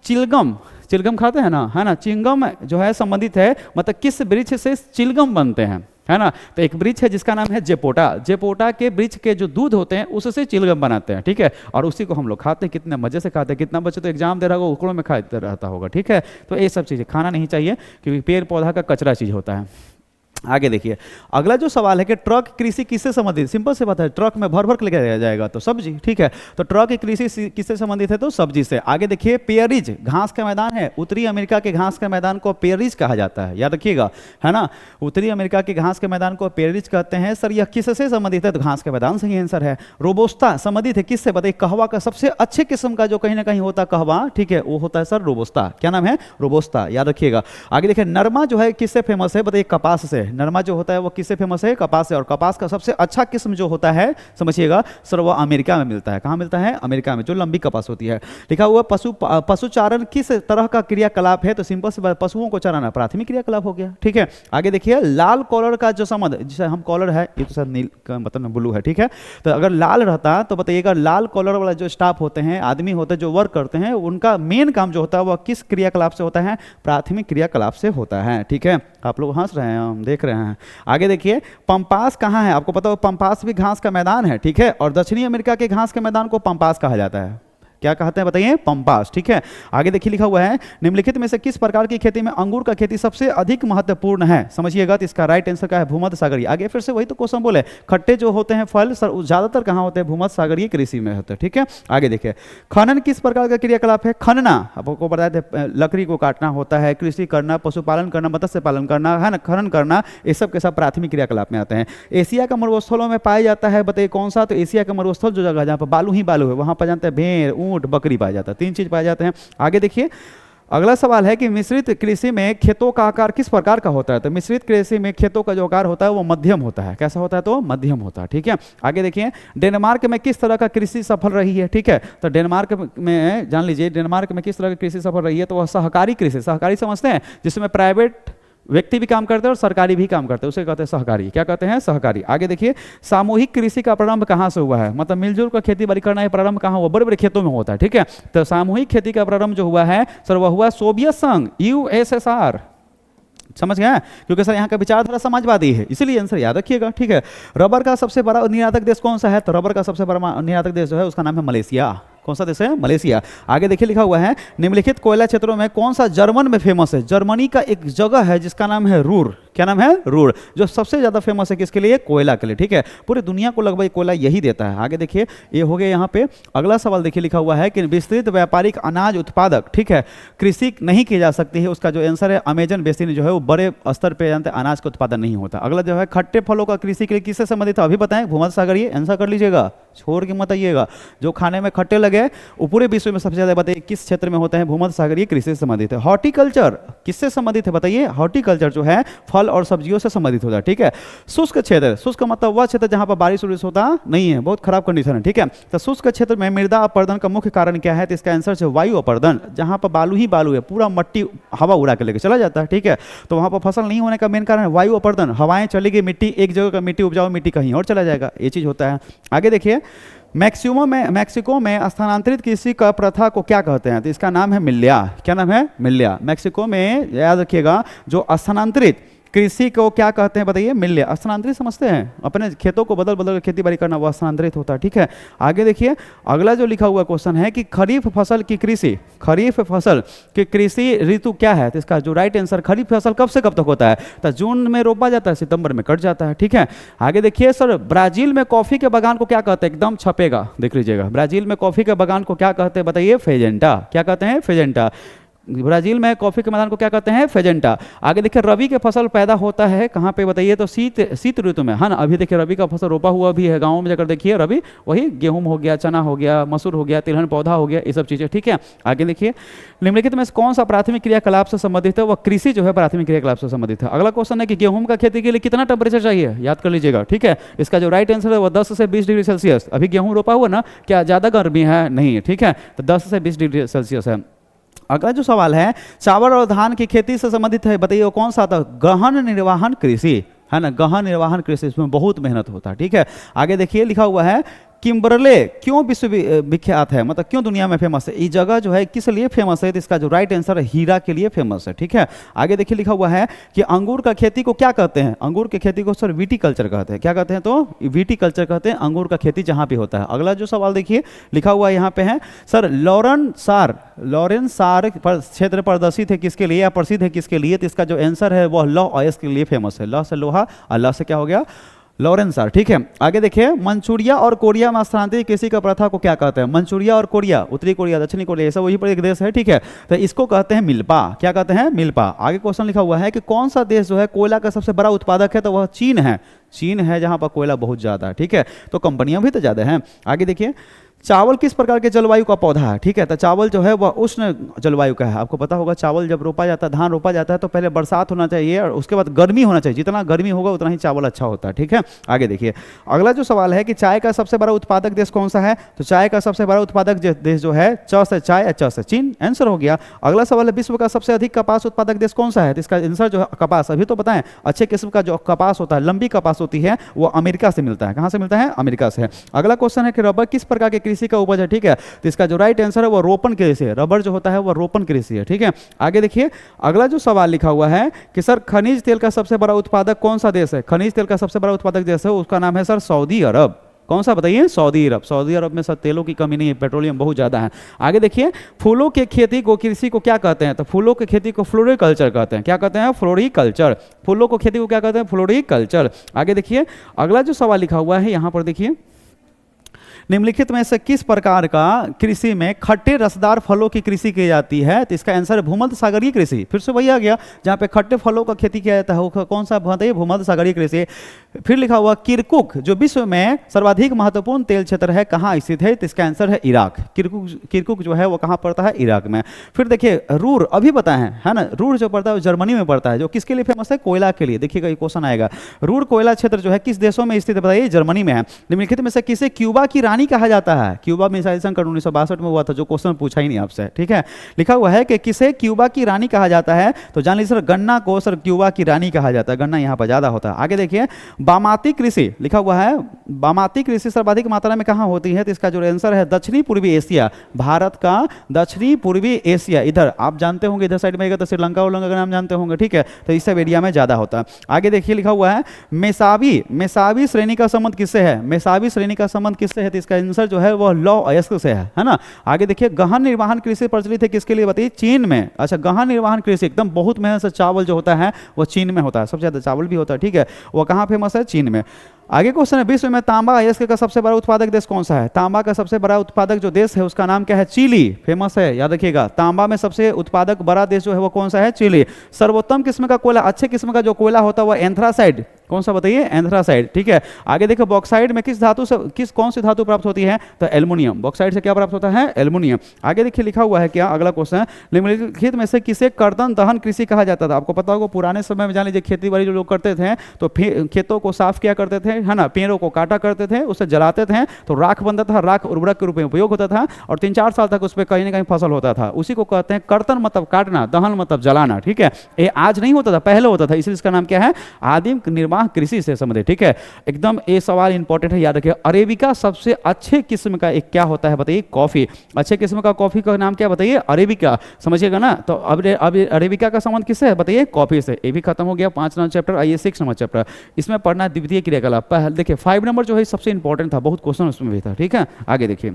चिलगम खाते हैं ना, है ना, चिंगम जो है संबंधित है, मतलब किस वृक्ष से चिलगम बनते हैं, है ना। तो एक वृक्ष है जिसका नाम है जेपोटा के वृक्ष के जो दूध होते हैं उससे चिलगम बनाते हैं, ठीक है। और उसी को हम लोग खाते हैं, कितने मजे से खाते हैं, कितना बच्चे तो एग्जाम दे रहा होगा उकड़ों में खाते रहता होगा, ठीक है। तो ये सब चीज़ें खाना नहीं चाहिए क्योंकि पेड़ पौधा का कचरा चीज़ होता है। आगे देखिए अगला जो सवाल है कि ट्रक कृषि किससे संबंधित, सिंपल से बात है, ट्रक में भर भर के लेके जाएगा तो सब्जी, ठीक है। तो ट्रक की कृषि किससे संबंधित है, तो सब्जी से। आगे देखिए पेयरिज, घास का मैदान है, उत्तरी अमेरिका के घास के मैदान को पेयरिज कहा जाता है, याद रखिएगा, है ना। उत्तरी अमेरिका के घास के मैदान को पेयरिज कहते हैं। सर यह किससे संबंधित है, तो घास के मैदान से ही आंसर है। रोबोस्ता संबंधित है किससे, बताइए, कहवा का सबसे अच्छे किस्म का जो कहीं ना कहीं होता है कहवा, ठीक है, वो होता है सर रोबोस्ता। क्या नाम है, रोबोस्ता, याद रखिएगा। आगे देखिए नरमा जो है किससे फेमस है, बताइए, कपास से। नरमा जो होता है वो किससे फेमस है? कपास से। और कपास का सबसे अच्छा किस्म जो होता है समझिएगा सर वो अमेरिका में मिलता है। कहाँ मिलता है? अमेरिका में, जो लंबी कपास होती है। लिखा हुआ पशुचारण किस तरह का क्रियाकलाप है? तो सिंपल से बात, पशुओं को चराना प्राथमिक क्रियाकलाप हो गया। ठीक है, आगे देखिए लाल कॉलर का जो संबंध, जिसे हम कॉलर है, ये तो सर नील का मतलब ब्लू है। ठीक है, तो अगर लाल रहता तो बताइएगा लाल कॉलर वाला जो स्टाफ होते हैं, आदमी होते हैं जो वर्क करते हैं, उनका मेन काम जो होता है वह किस क्रियाकलाप से होता है? प्राथमिक क्रियाकलाप से होता है। ठीक है, आप लोग हंस रहे हैं, हम देख रहे हैं। आगे देखिए पंपास कहाँ है? आपको पता हो पंपास भी घास का मैदान है। ठीक है, और दक्षिणी अमेरिका के घास के मैदान को पंपास कहा जाता है। क्या कहते हैं बताइए? पंपास। ठीक है, आगे देखिए लिखा हुआ है निम्नलिखित में से किस प्रकार की खेती में अंगूर का खेती सबसे अधिक महत्वपूर्ण है? समझिएगा, तो इसका राइट आंसर क्या है? भूमध्य सागरीय। आगे फिर से वही तो क्वेश्चन बोले, खट्टे जो होते हैं फल सर ज्यादातर कहाँ होते हैं? भूमध्य सागरीय कृषि में होते हैं। ठीक है, आगे देखिए खनन किस प्रकार का क्रियाकलाप है? खनना आपको बताए थे, लकड़ी को काटना होता है, कृषि करना, पशुपालन करना, मत्स्य पालन करना है ना, खनन करना, ये सब के सब प्राथमिक क्रियाकलाप में आते हैं। एशिया का मरुस्थलों में पाया जाता है, बताइए कौन सा? तो एशिया का मरुस्थल जो जगह जहाँ पर बालू ही बालू है वहाँ पर जानते हैं भेड़, ऊंट, बकरी पाया जाता है। तीन चीज पाए जाते हैं। आगे देखिए अगला सवाल है कि मिश्रित कृषि में खेतों का आकार किस प्रकार का होता है? तो मिश्रित कृषि में खेतों का जो आकार होता है वो मध्यम होता है। कैसा होता है? तो मध्यम होता है। ठीक है, आगे देखिए डेनमार्क में किस तरह का कृषि सफल रही है? ठीक है, तो डेनमार्क में जान लीजिए डेनमार्क में किस तरह की कृषि सफल रही है? तो वह सहकारी कृषि, सहकारी समझते हैं, जिसमें प्राइवेट व्यक्ति भी काम करते हैं और सरकारी भी काम करते हैं, उसे कहते हैं सहकारी। क्या कहते हैं? सहकारी। आगे देखिए सामूहिक कृषि का प्रारंभ कहाँ से हुआ है? मतलब मिलजुल कर खेती बाड़ी करना, है प्रारंभ कहाँ हुआ? बड़े बड़े खेतों में होता है। ठीक है, तो सामूहिक खेती का प्रारंभ जो हुआ है सर वह हुआ सोवियत संघ, यूएसएसआर। समझ गए? क्योंकि सर यहाँ का विचारधारा समाजवादी है, इसीलिए आंसर याद रखिएगा। ठीक है, रबर का सबसे बड़ा निर्यातक देश कौन सा है? तो रबर का सबसे बड़ा निर्यातक देश जो है उसका नाम है मलेशिया। कौन सा देश है? मलेशिया। आगे देखिए लिखा हुआ है निम्नलिखित कोयला क्षेत्रों में कौन सा जर्मन में फेमस है? जर्मनी का एक जगह है जिसका नाम है रूर। क्या नाम है? रूर, जो सबसे ज्यादा फेमस है किसके लिए? कोयला के लिए। ठीक है, पूरी दुनिया को लगभग कोयला यही देता है। आगे देखिए ये हो गया यहाँ पे। अगला सवाल देखिए लिखा हुआ है कि विस्तृत व्यापारिक अनाज उत्पादक, ठीक है, कृषि नहीं की जा सकती है। उसका जो आंसर है अमेजन बेसिन जो है वो बड़े स्तर पर जानते अनाज का उत्पादन नहीं होता। अगला जो है खट्टे फलों का कृषि के लिए किससे संबंधित है? अभी बताएं, भूमध्य सागरीय। आंसर कर लीजिएगा, छोड़ के मत आइएगा। जो खाने में खट्टे लगे वो पूरे विश्व में सबसे ज्यादा बताइए किस क्षेत्र में होते हैं? भूमध्य सागरीय कृषि से संबंधित है। हॉर्टिकल्चर किससे संबंधित है बताइए? हॉर्टिकल्चर जो है फल और सब्जियों से संबंधित होता है। ठीक है, शुष्क क्षेत्र, शुष्क मतलब वह क्षेत्र जहां पर बारिश उरिश होता नहीं है, बहुत खराब कंडीशन है। ठीक है, तो शुष्क क्षेत्र में मृदा अपरदन का मुख्य कारण क्या है? तो इसका आंसर है वायु अपरदन। जहां पर बालू ही बालू है, पूरा मट्टी हवा उड़ा के लेके चला जाता है। ठीक है, तो वहां पर फसल नहीं होने का मेन कारण है वायु अपरदन। हवाएं चलेगी, मिट्टी एक जगह का मिट्टी उपजाऊ मिट्टी कहीं और चला जाएगा, ये चीज होता है। आगे देखिए मैक्सिको में स्थानांतरित कृषि का प्रथा को क्या कहते हैं? तो इसका नाम है मिल्या। क्या नाम है? मिल्या। मैक्सिको में याद रखिएगा जो स्थानांतरित कृषि को क्या कहते हैं बताइए? मिल्य। स्थानांतरित समझते हैं, अपने खेतों को बदल बदल कर खेती बाड़ी करना, वह स्थानांतरित होता है। ठीक है, आगे देखिए अगला जो लिखा हुआ क्वेश्चन है कि खरीफ फसल की कृषि, खरीफ फसल की कृषि ऋतु क्या है? तो इसका जो राइट आंसर, खरीफ फसल कब से कब तक होता है? तो जून में रोपा जाता है, सितंबर में कट जाता है। ठीक है, आगे देखिए सर ब्राजील में कॉफी के बागान को क्या कहते हैं? एकदम छपेगा, देख लीजिएगा। ब्राजील में कॉफी के बागान को क्या कहते हैं बताइए? फेजेंटा। क्या कहते हैं? फेजेंटा। ब्राजील में कॉफी के मैदान को क्या कहते हैं? फेजेंटा। आगे देखिए रबी के फसल पैदा होता है कहाँ पे बताइए? तो शीत ऋतु में, है ना। अभी देखिए रबी का फसल रोपा हुआ भी है गाँव में जाकर देखिए, रबी वही गेहूं हो गया, चना हो गया, मसूर हो गया, तिलहन पौधा हो गया, ये सब चीजें। ठीक है, आगे देखिए निम्नलिखित में कौन सा प्राथमिक क्रियाकलाप से संबंधित है? वह कृषि जो है प्राथमिक क्रियाकलाप से संबंधित है। अगला क्वेश्चन है कि गेहूं का खेती के लिए कितना टेम्परेचर चाहिए? याद कर लीजिएगा। ठीक है, इसका जो राइट आंसर है वो 10 से 20 डिग्री सेल्सियस। अभी गेहूं रोपा हुआ ना, क्या ज्यादा गर्मी है? नहीं, ठीक है, तो 10 से 20 डिग्री सेल्सियस है। अगला जो सवाल है चावल और धान की खेती से संबंधित है, बताइए वो कौन सा था? गहन निर्वाहन कृषि, है ना। गहन निर्वाहन कृषि, इसमें बहुत मेहनत होता है। ठीक है, आगे देखिए लिखा हुआ है किम्बरले क्यों विश्व विख्यात है, मतलब क्यों दुनिया में फेमस है? ये जगह जो है किस लिए फेमस है? तो इसका जो राइट आंसर है हीरा के लिए फेमस है। ठीक है, आगे देखिए लिखा हुआ है कि अंगूर का खेती को क्या कहते हैं? अंगूर की खेती को सर विटीकल्चर कहते हैं। क्या कहते हैं? तो विटीकल्चर कहते हैं अंगूर का खेती जहां पे होता है। अगला जो सवाल देखिए लिखा हुआ यहाँ पे है सर लॉरेंस सार क्षेत्र प्रदर्शित है किसके लिए या प्रसिद्ध है किसके लिए? तो इसका जो आंसर है वह लौह अयस्क के लिए फेमस है। लौह से लोहा और लौह से क्या हो गया? लॉरेंस सार। ठीक है, आगे देखिए मंचूरिया और कोरिया में स्थानांतरित कृषि का प्रथा को क्या कहते हैं? मंचूरिया और कोरिया, उत्तरी कोरिया, दक्षिणी कोरिया, ये सब वही पर एक देश है। ठीक है, तो इसको कहते हैं मिल्पा। क्या कहते हैं? मिल्पा। आगे क्वेश्चन लिखा हुआ है कि कौन सा देश जो है कोयला का सबसे बड़ा उत्पादक है? तो वह चीन है। चीन है जहां पर कोयला बहुत ज्यादा है। ठीक है, तो कंपनियां भी तो ज्यादा हैं। आगे देखिए चावल किस प्रकार के जलवायु का पौधा है? ठीक है, तो चावल जो है वह उष्ण जलवायु का है। आपको पता होगा चावल जब रोपा जाता है, धान रोपा जाता है तो पहले बरसात होना चाहिए और उसके बाद गर्मी होना चाहिए। जितना गर्मी होगा उतना ही चावल अच्छा होता है। ठीक है, आगे देखिए अगला जो सवाल है कि चाय का सबसे बड़ा उत्पादक देश कौन सा है? तो चाय का सबसे बड़ा उत्पादक देश जो है च से चाय, च से चीन, आंसर हो गया। अगला सवाल है विश्व का सबसे अधिक कपास उत्पादक देश कौन सा है? तो इसका आंसर जो है कपास। अभी तो बताएं अच्छे किस्म का जो कपास होता है, लंबी कपास होती है, वो अमेरिका से मिलता है। कहाँ से मिलता है? अमेरिका से। अगला क्वेश्चन है कि रबर किस प्रकार के कृषि का उपज है? ठीक है, तो इसका जो राइट आंसर है वो रोपण कृषि है। रबर जो होता है वो रोपण कृषि है। ठीक है, आगे देखिए अगला जो सवाल लिखा हुआ है कि सर खनिज तेल का सबसे बड़ा उत्पादक कौन सा देश है? खनिज तेल का सबसे बड़ा उत्पादक देश है, उसका नाम है सर सऊदी अरब। कौन सा बताइए? सऊदी अरब। सऊदी अरब में सर तेलों की कमी नहीं है, पेट्रोलियम बहुत ज़्यादा है। आगे देखिए फूलों की खेती को कृषि को क्या कहते हैं? तो फूलों की खेती को फ्लोरिकल्चर कहते हैं। क्या कहते हैं? फ्लोरिकल्चर। फूलों को खेती को क्या कहते हैं? फ्लोरिकल्चर। आगे देखिए अगला जो सवाल लिखा हुआ है यहाँ पर देखिए, निम्नलिखित में से किस प्रकार का कृषि में खट्टे रसदार फलों की कृषि की जाती है? तो इसका आंसर है भूमध्य सागरीय कृषि। फिर से वही आ गया जहाँ पे खट्टे फलों का खेती किया जाता है, वो कौन सा बताइए? भूमध्य सागरीय कृषि। फिर लिखा हुआ किरकुक जो विश्व में सर्वाधिक महत्वपूर्ण तेल क्षेत्र है कहाँ स्थित है? तो इसका आंसर है इराक। किरकुक जो है वो कहाँ पड़ता है? इराक में। फिर देखिए रूर अभी बताए है ना, रूर जो पड़ता है वो जर्मनी में पड़ता है, जो किसके लिए फेमस है? कोयला के लिए। देखिएगा ये क्वेश्चन आएगा, रूर कोयला क्षेत्र जो है किस देशों में स्थित है? बताइए जर्मनी में है। निम्नलिखित में से किसे क्यूबा की रानी कहा जाता है? क्यूबा मिसाइल संकट 1962 में हुआ था, जो क्वेश्चन पूछा ही नहीं आपसे। ठीक है, लिखा हुआ है कि किसे क्यूबा की रानी कहा जाता है? तो जान लीजिए सर गन्ना को सर क्यूबा की रानी कहा जाता है, गन्ना यहाँ पर ज्यादा होता है। आगे देखिए बामाती कृषि लिखा हुआ है, बामाती कृषि सर्वाधिक मात्रा में कहाँ होती है? तो इसका जो आंसर है दक्षिणी पूर्वी एशिया। भारत का दक्षिणी पूर्वी एशिया, इधर आप जानते होंगे, इधर साइड में तो श्रीलंका उलंका का नाम जानते होंगे। ठीक है, तो इस सब एरिया में ज्यादा होता है। आगे देखिए लिखा हुआ है मेसावी श्रेणी का संबंध किससे है? मेसावी श्रेणी का संबंध किससे है? तो इसका आंसर जो है वो लौ अयस्क से है ना। आगे देखिए गहन निर्वहन कृषि प्रचलित है किसके लिए? बताइए चीन में। अच्छा, गहन निर्वहन कृषि एकदम बहुत मेहनत से चावल जो होता है वो चीन में होता है, सबसे ज्यादा चावल भी होता है। ठीक है, वो कहाँ फेमस है? चीन में। आगे क्वेश्चन है विश्व में तांबा अयस्क का सबसे बड़ा उत्पादक देश कौन सा है? तांबा का सबसे बड़ा उत्पादक जो देश है उसका नाम क्या है? चिली। फेमस है, याद रखिएगा। तांबा में सबसे उत्पादक बड़ा देश जो है वो कौन सा है? चिली। सर्वोत्तम किस्म का कोयला, अच्छे किस्म का जो कोयला होता है वो एंथ्रासाइड। कौन सा बताइए? एंथ्रासाइड। ठीक है, आगे देखो बॉक्साइड में किस धातु से कौन सी धातु प्राप्त होती है? तो एल्युमिनियम। बॉक्साइड से क्या प्राप्त होता है? एल्युमिनियम। आगे देखिए लिखा हुआ है क्या? अगला क्वेश्चन है निम्नलिखित में से किसे कर्तन दहन कृषि कहा जाता था? आपको पता होगा पुराने समय में जान लीजिए खेती बाड़ी जो लोग करते थे तो खेतों को साफ किया करते थे, है ना, पेड़ों को काटा करते थे, उसे जलाते थे तो राख बनता था, राख उर्वरक के रूप में उपयोग होता था और 3-4 साल तक उस पर कहीं ना कहीं फसल होता था। उसी को कहते हैं कर्तन, मतलब काटना, दहन मतलब जलाना। ठीक है, ये आज नहीं होता था, पहले होता था, इसलिए इसका नाम क्या है? आदिम निर्वाह कृषि से संबंधित। ठीक है, एकदम ये सवाल इंपॉर्टेंट है, याद रखिए। अरेबिका सबसे अच्छे किस्म का एक क्या होता है बताइए? कॉफी। अच्छे किस्म का कॉफी का नाम क्या बताइए? अरेबिका। समझिएगा ना। तो अब अरेबिका का संबंध किससे है बताइए? कॉफी से। ये भी खत्म हो गया 5 नंबर चैप्टर। आइए 6 नंबर चैप्टर, इसमें पढ़ना द्वितीय क्रियाकलाप। पहले देखिए 5 नंबर जो है सबसे इंपॉर्टेंट था, बहुत क्वेश्चन उसमें भी था। ठीक है, आगे देखिए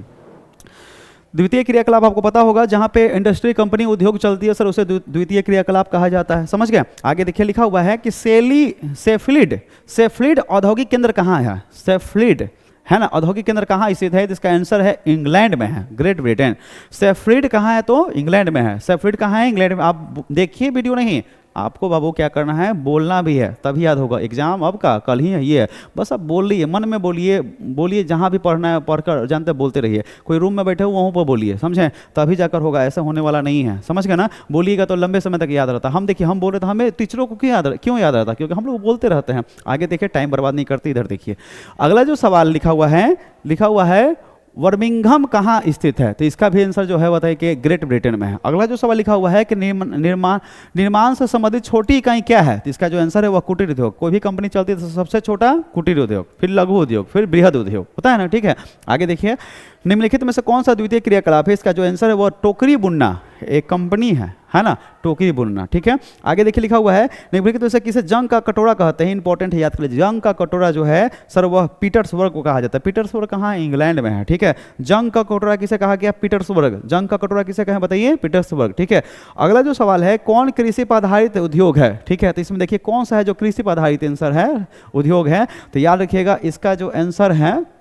द्वितीय क्रियाकलाप आपको पता होगा जहां पे इंडस्ट्री, कंपनी, उद्योग चलती है सर, उसे द्वितीय क्रियाकलाप कहा जाता है। समझ गए? आगे देखिए लिखा हुआ है कि सेफ्लिड औद्योगिक केंद्र कहाँ है? सेफ्लिड है ना, औद्योगिक केंद्र कहाँ स्थित है? इसका आंसर है इंग्लैंड में है, ग्रेट ब्रिटेन। सेफ्लिड कहाँ है? तो इंग्लैंड में है। सेफ्लिड कहाँ है? इंग्लैंड में। आप देखिए वीडियो नहीं, आपको बाबू क्या करना है? बोलना भी है, तभी याद होगा। एग्जाम अब का कल ही है, ये है बस। आप बोल रही है, मन में बोलिए, बोलिए जहाँ भी पढ़ना है पढ़कर जानते बोलते रहिए। कोई रूम में बैठे हो वहाँ पर बोलिए, समझे? तभी जाकर होगा, ऐसा होने वाला नहीं है। समझ गए ना? बोलिएगा तो लंबे समय तक याद रहता। हम देखिए हम बोल रहे थे, हमें टीचरों को क्यों याद रहता? क्योंकि हम लोग बोलते रहते हैं। आगे देखिए, टाइम बर्बाद नहीं करते। इधर देखिए अगला जो सवाल लिखा हुआ है बर्मिंघम कहाँ स्थित है? तो इसका भी आंसर जो है बताइए कि ग्रेट ब्रिटेन में है। अगला जो सवाल लिखा हुआ है कि निर्माण से संबंधित छोटी इकाई क्या है? तो इसका जो आंसर है वह कुटीर उद्योग। कोई भी कंपनी चलती है तो सबसे छोटा कुटीर उद्योग, फिर लघु उद्योग, फिर बृहद उद्योग, पता है ना? ठीक है, आगे देखिए निम्नलिखित में से कौन सा द्वितीय क्रियाकलाप है? इसका जो आंसर है वह टोकरी बुनना। एक कंपनी है ना, टोकरी बुनना। ठीक है, आगे देखिए लिखा हुआ है निम्नलिखित में से किसे जंग का कटोरा कहते हैं? इंपॉर्टेंट है, याद कर लीजिए। जंग का कटोरा जो है सर वह पीटर्सबर्ग को कहा जाता है। पीटर्सबर्ग कहाँ है? इंग्लैंड में है। ठीक है, जंग का कटोरा किसे कहा गया? पीटर्सबर्ग। जंग का कटोरा किसे कहा बताइए? पीटर्सबर्ग। ठीक है, अगला जो सवाल है कौन कृषि पर आधारित उद्योग है? ठीक है, तो इसमें देखिए कौन सा है जो कृषि पर आधारित आंसर है, उद्योग है? तो याद रखिएगा इसका जो आंसर है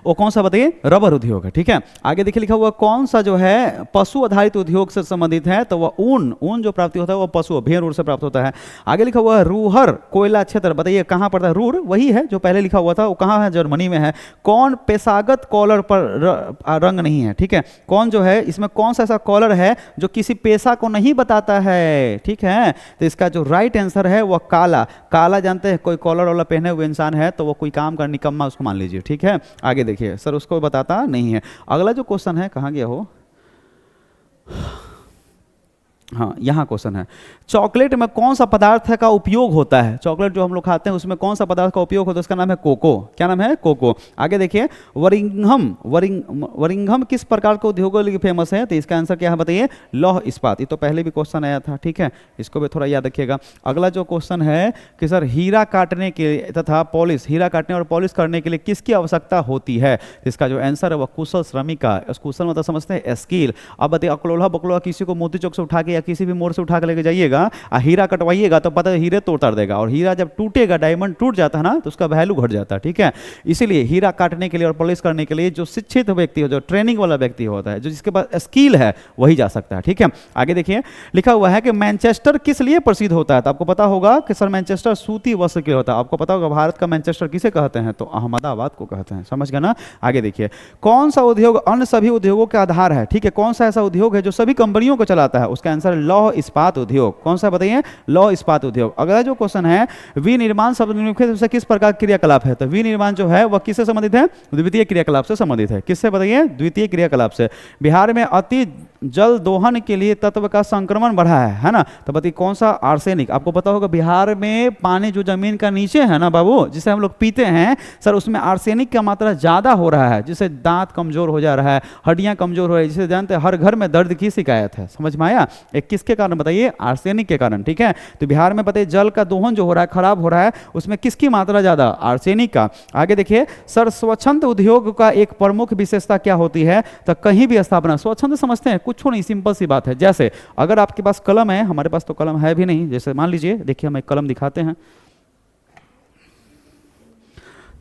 वो कौन सा बताइए, रबर उद्योग है। ठीक है, आगे देखिए लिखा हुआ कौन सा जो है पशु आधारित उद्योग से संबंधित है, तो वह ऊन जो प्राप्ति होता है वो पशु भेड़ ऊन से प्राप्त होता है। आगे लिखा हुआ है रूहर कोयला क्षेत्र, बताइए कहाँ पड़ता है, रूर वही है जो पहले लिखा हुआ था, वो कहाँ है, जर्मनी में है। कौन पेशागत कॉलर पर रंग नहीं है, ठीक है, कौन जो है इसमें कौन सा ऐसा कॉलर है जो किसी पेशा को नहीं बताता है, ठीक है, तो इसका जो राइट आंसर है वह काला। काला जानते हैं, कोई कॉलर वाला पहने हुए इंसान है तो वो कोई काम का निकम्मा उसको मान लीजिए। ठीक है, आगे देखिए, सर उसको बताता नहीं है। अगला जो क्वेश्चन है, कहाँ गया हो, हाँ यहाँ क्वेश्चन है, चॉकलेट में कौन सा पदार्थ का उपयोग होता है, चॉकलेट जो हम लोग खाते हैं उसमें कौन सा पदार्थ का उपयोग होता है, उसका नाम है कोको। क्या नाम है, कोको। आगे देखिए, वरिंघम किस प्रकार के उद्योगों के लिए फेमस है, तो इसका आंसर क्या है बताइए, लौह इस्पात। ये तो पहले भी क्वेश्चन आया था, ठीक है, इसको भी थोड़ा याद रखिएगा। अगला जो क्वेश्चन है कि सर हीरा काटने के तथा पॉलिश, हीरा काटने और पॉलिश करने के लिए किसकी आवश्यकता होती है, तो इसका जो आंसर है वह कुशल श्रमिक का। कुशल मतलब समझते हैं स्किल। अब बताइए, अकलोला बकलोला किसी को मोती चौक से उठा के या किसी भी मोड़ से उठा के लेके जाइएगा, हीरा कटवाइएगा तो पता है हीरे तोड़ ताड़ देगा, और हीरा जब टूटेगा, डायमंड टूट जाता है ना, तो उसका वैल्यू घट जाता है। ठीक है, इसीलिए हीरा काटने के लिए और पॉलिश करने के लिए जो शिक्षित व्यक्ति हो, जो ट्रेनिंग वाला व्यक्ति होता है, जो जिसके पास स्किल है वही जा सकता है। ठीक है, आगे देखिए, लिखा हुआ है कि मैनचेस्टर किस लिए प्रसिद्ध होता है, तो आपको पता होगा कि सर मैनचेस्टर सूती वस्त्र के लिए होता है। आपको पता होगा भारत का मैनचेस्टर किसे कहते हैं, तो अहमदाबाद को कहते हैं, समझ गए ना। आगे देखिए, कौन सा उद्योग अन्य सभी उद्योगों के आधार है, ठीक है, कौन सा ऐसा उद्योग है जो सभी कंपनियों को चलाता है, उसका आंसर लौह इस्पात उद्योग। कौन सा बताइए, लौह इस्पात उद्योग। अगला जो क्वेश्चन है, विनिर्माण शब्द निम्नलिखित में से किस प्रकार क्रियाकलाप है, तो विनिर्माण जो है वह किससे संबंधित है, द्वितीय क्रियाकलाप से संबंधित है। किससे बताइए, द्वितीय क्रियाकलाप से। बिहार में अति जल दोहन के लिए तत्व का संक्रमण बढ़ा है ना, तो बताइए कौन सा, आर्सेनिक। आपको पता होगा बिहार में पानी जो जमीन का नीचे है ना बाबू, जिसे हम लोग पीते हैं, सर उसमें आर्सेनिक का मात्रा ज्यादा हो रहा है, जिससे दांत कमजोर हो जा रहा है, हड्डियां कमजोर हो रही है, जिसे जानते हैं हर घर में दर्द की शिकायत है। समझ में आया, एक किसके कारण बताइए, आर्सेनिक के कारण। ठीक है, तो बिहार में बताइए जल का दोहन जो हो रहा है, खराब हो रहा है, उसमें किसकी मात्रा ज्यादा, आर्सेनिक का। आगे देखिए, सर स्वच्छंद उद्योग का एक प्रमुख विशेषता क्या होती है, तो कहीं भी स्थापना, स्वच्छंद समझते हैं, कुछ नहीं, सिंपल सी बात है। जैसे अगर आपके पास कलम है, हमारे पास तो कलम है भी नहीं, जैसे मान लीजिए, देखिए हम एक कलम दिखाते हैं,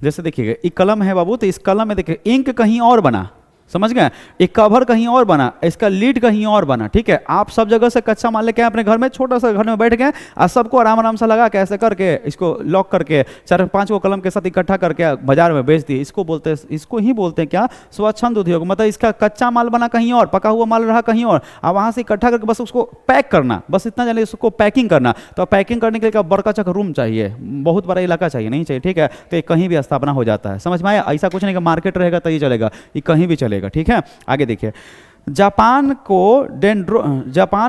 जैसे देखिएगा एक कलम है बाबू, तो इस कलम में देखिए इंक कहीं और बना, समझ गए, एक कवर कहीं और बना, इसका लीड कहीं और बना। ठीक है, आप सब जगह से कच्चा माल लेके अपने घर में, छोटा सा घर में बैठ गए और सबको आराम आराम से लगा के ऐसे करके इसको लॉक करके 4-5 को कलम के साथ इकट्ठा करके बाजार में बेच दिए। इसको बोलते हैं, इसको ही बोलते हैं क्या, स्वच्छंद उद्योग। मतलब इसका कच्चा माल बना कहीं और, पका हुआ माल रहा कहीं और, अब वहां से इकट्ठा करके बस उसको पैक करना, बस इतना जानिए, उसको पैकिंग करना। तो पैकिंग करने के लिए बड़का चक रूम चाहिए, बहुत बड़ा इलाका चाहिए, नहीं चाहिए। ठीक है, तो कहीं भी स्थापना हो जाता है, समझ में आया। ऐसा कुछ नहीं कि मार्केट रहेगा तो ये चलेगा, ये कहीं भी चलेगा। ठीक है, आगे देखिए, जापान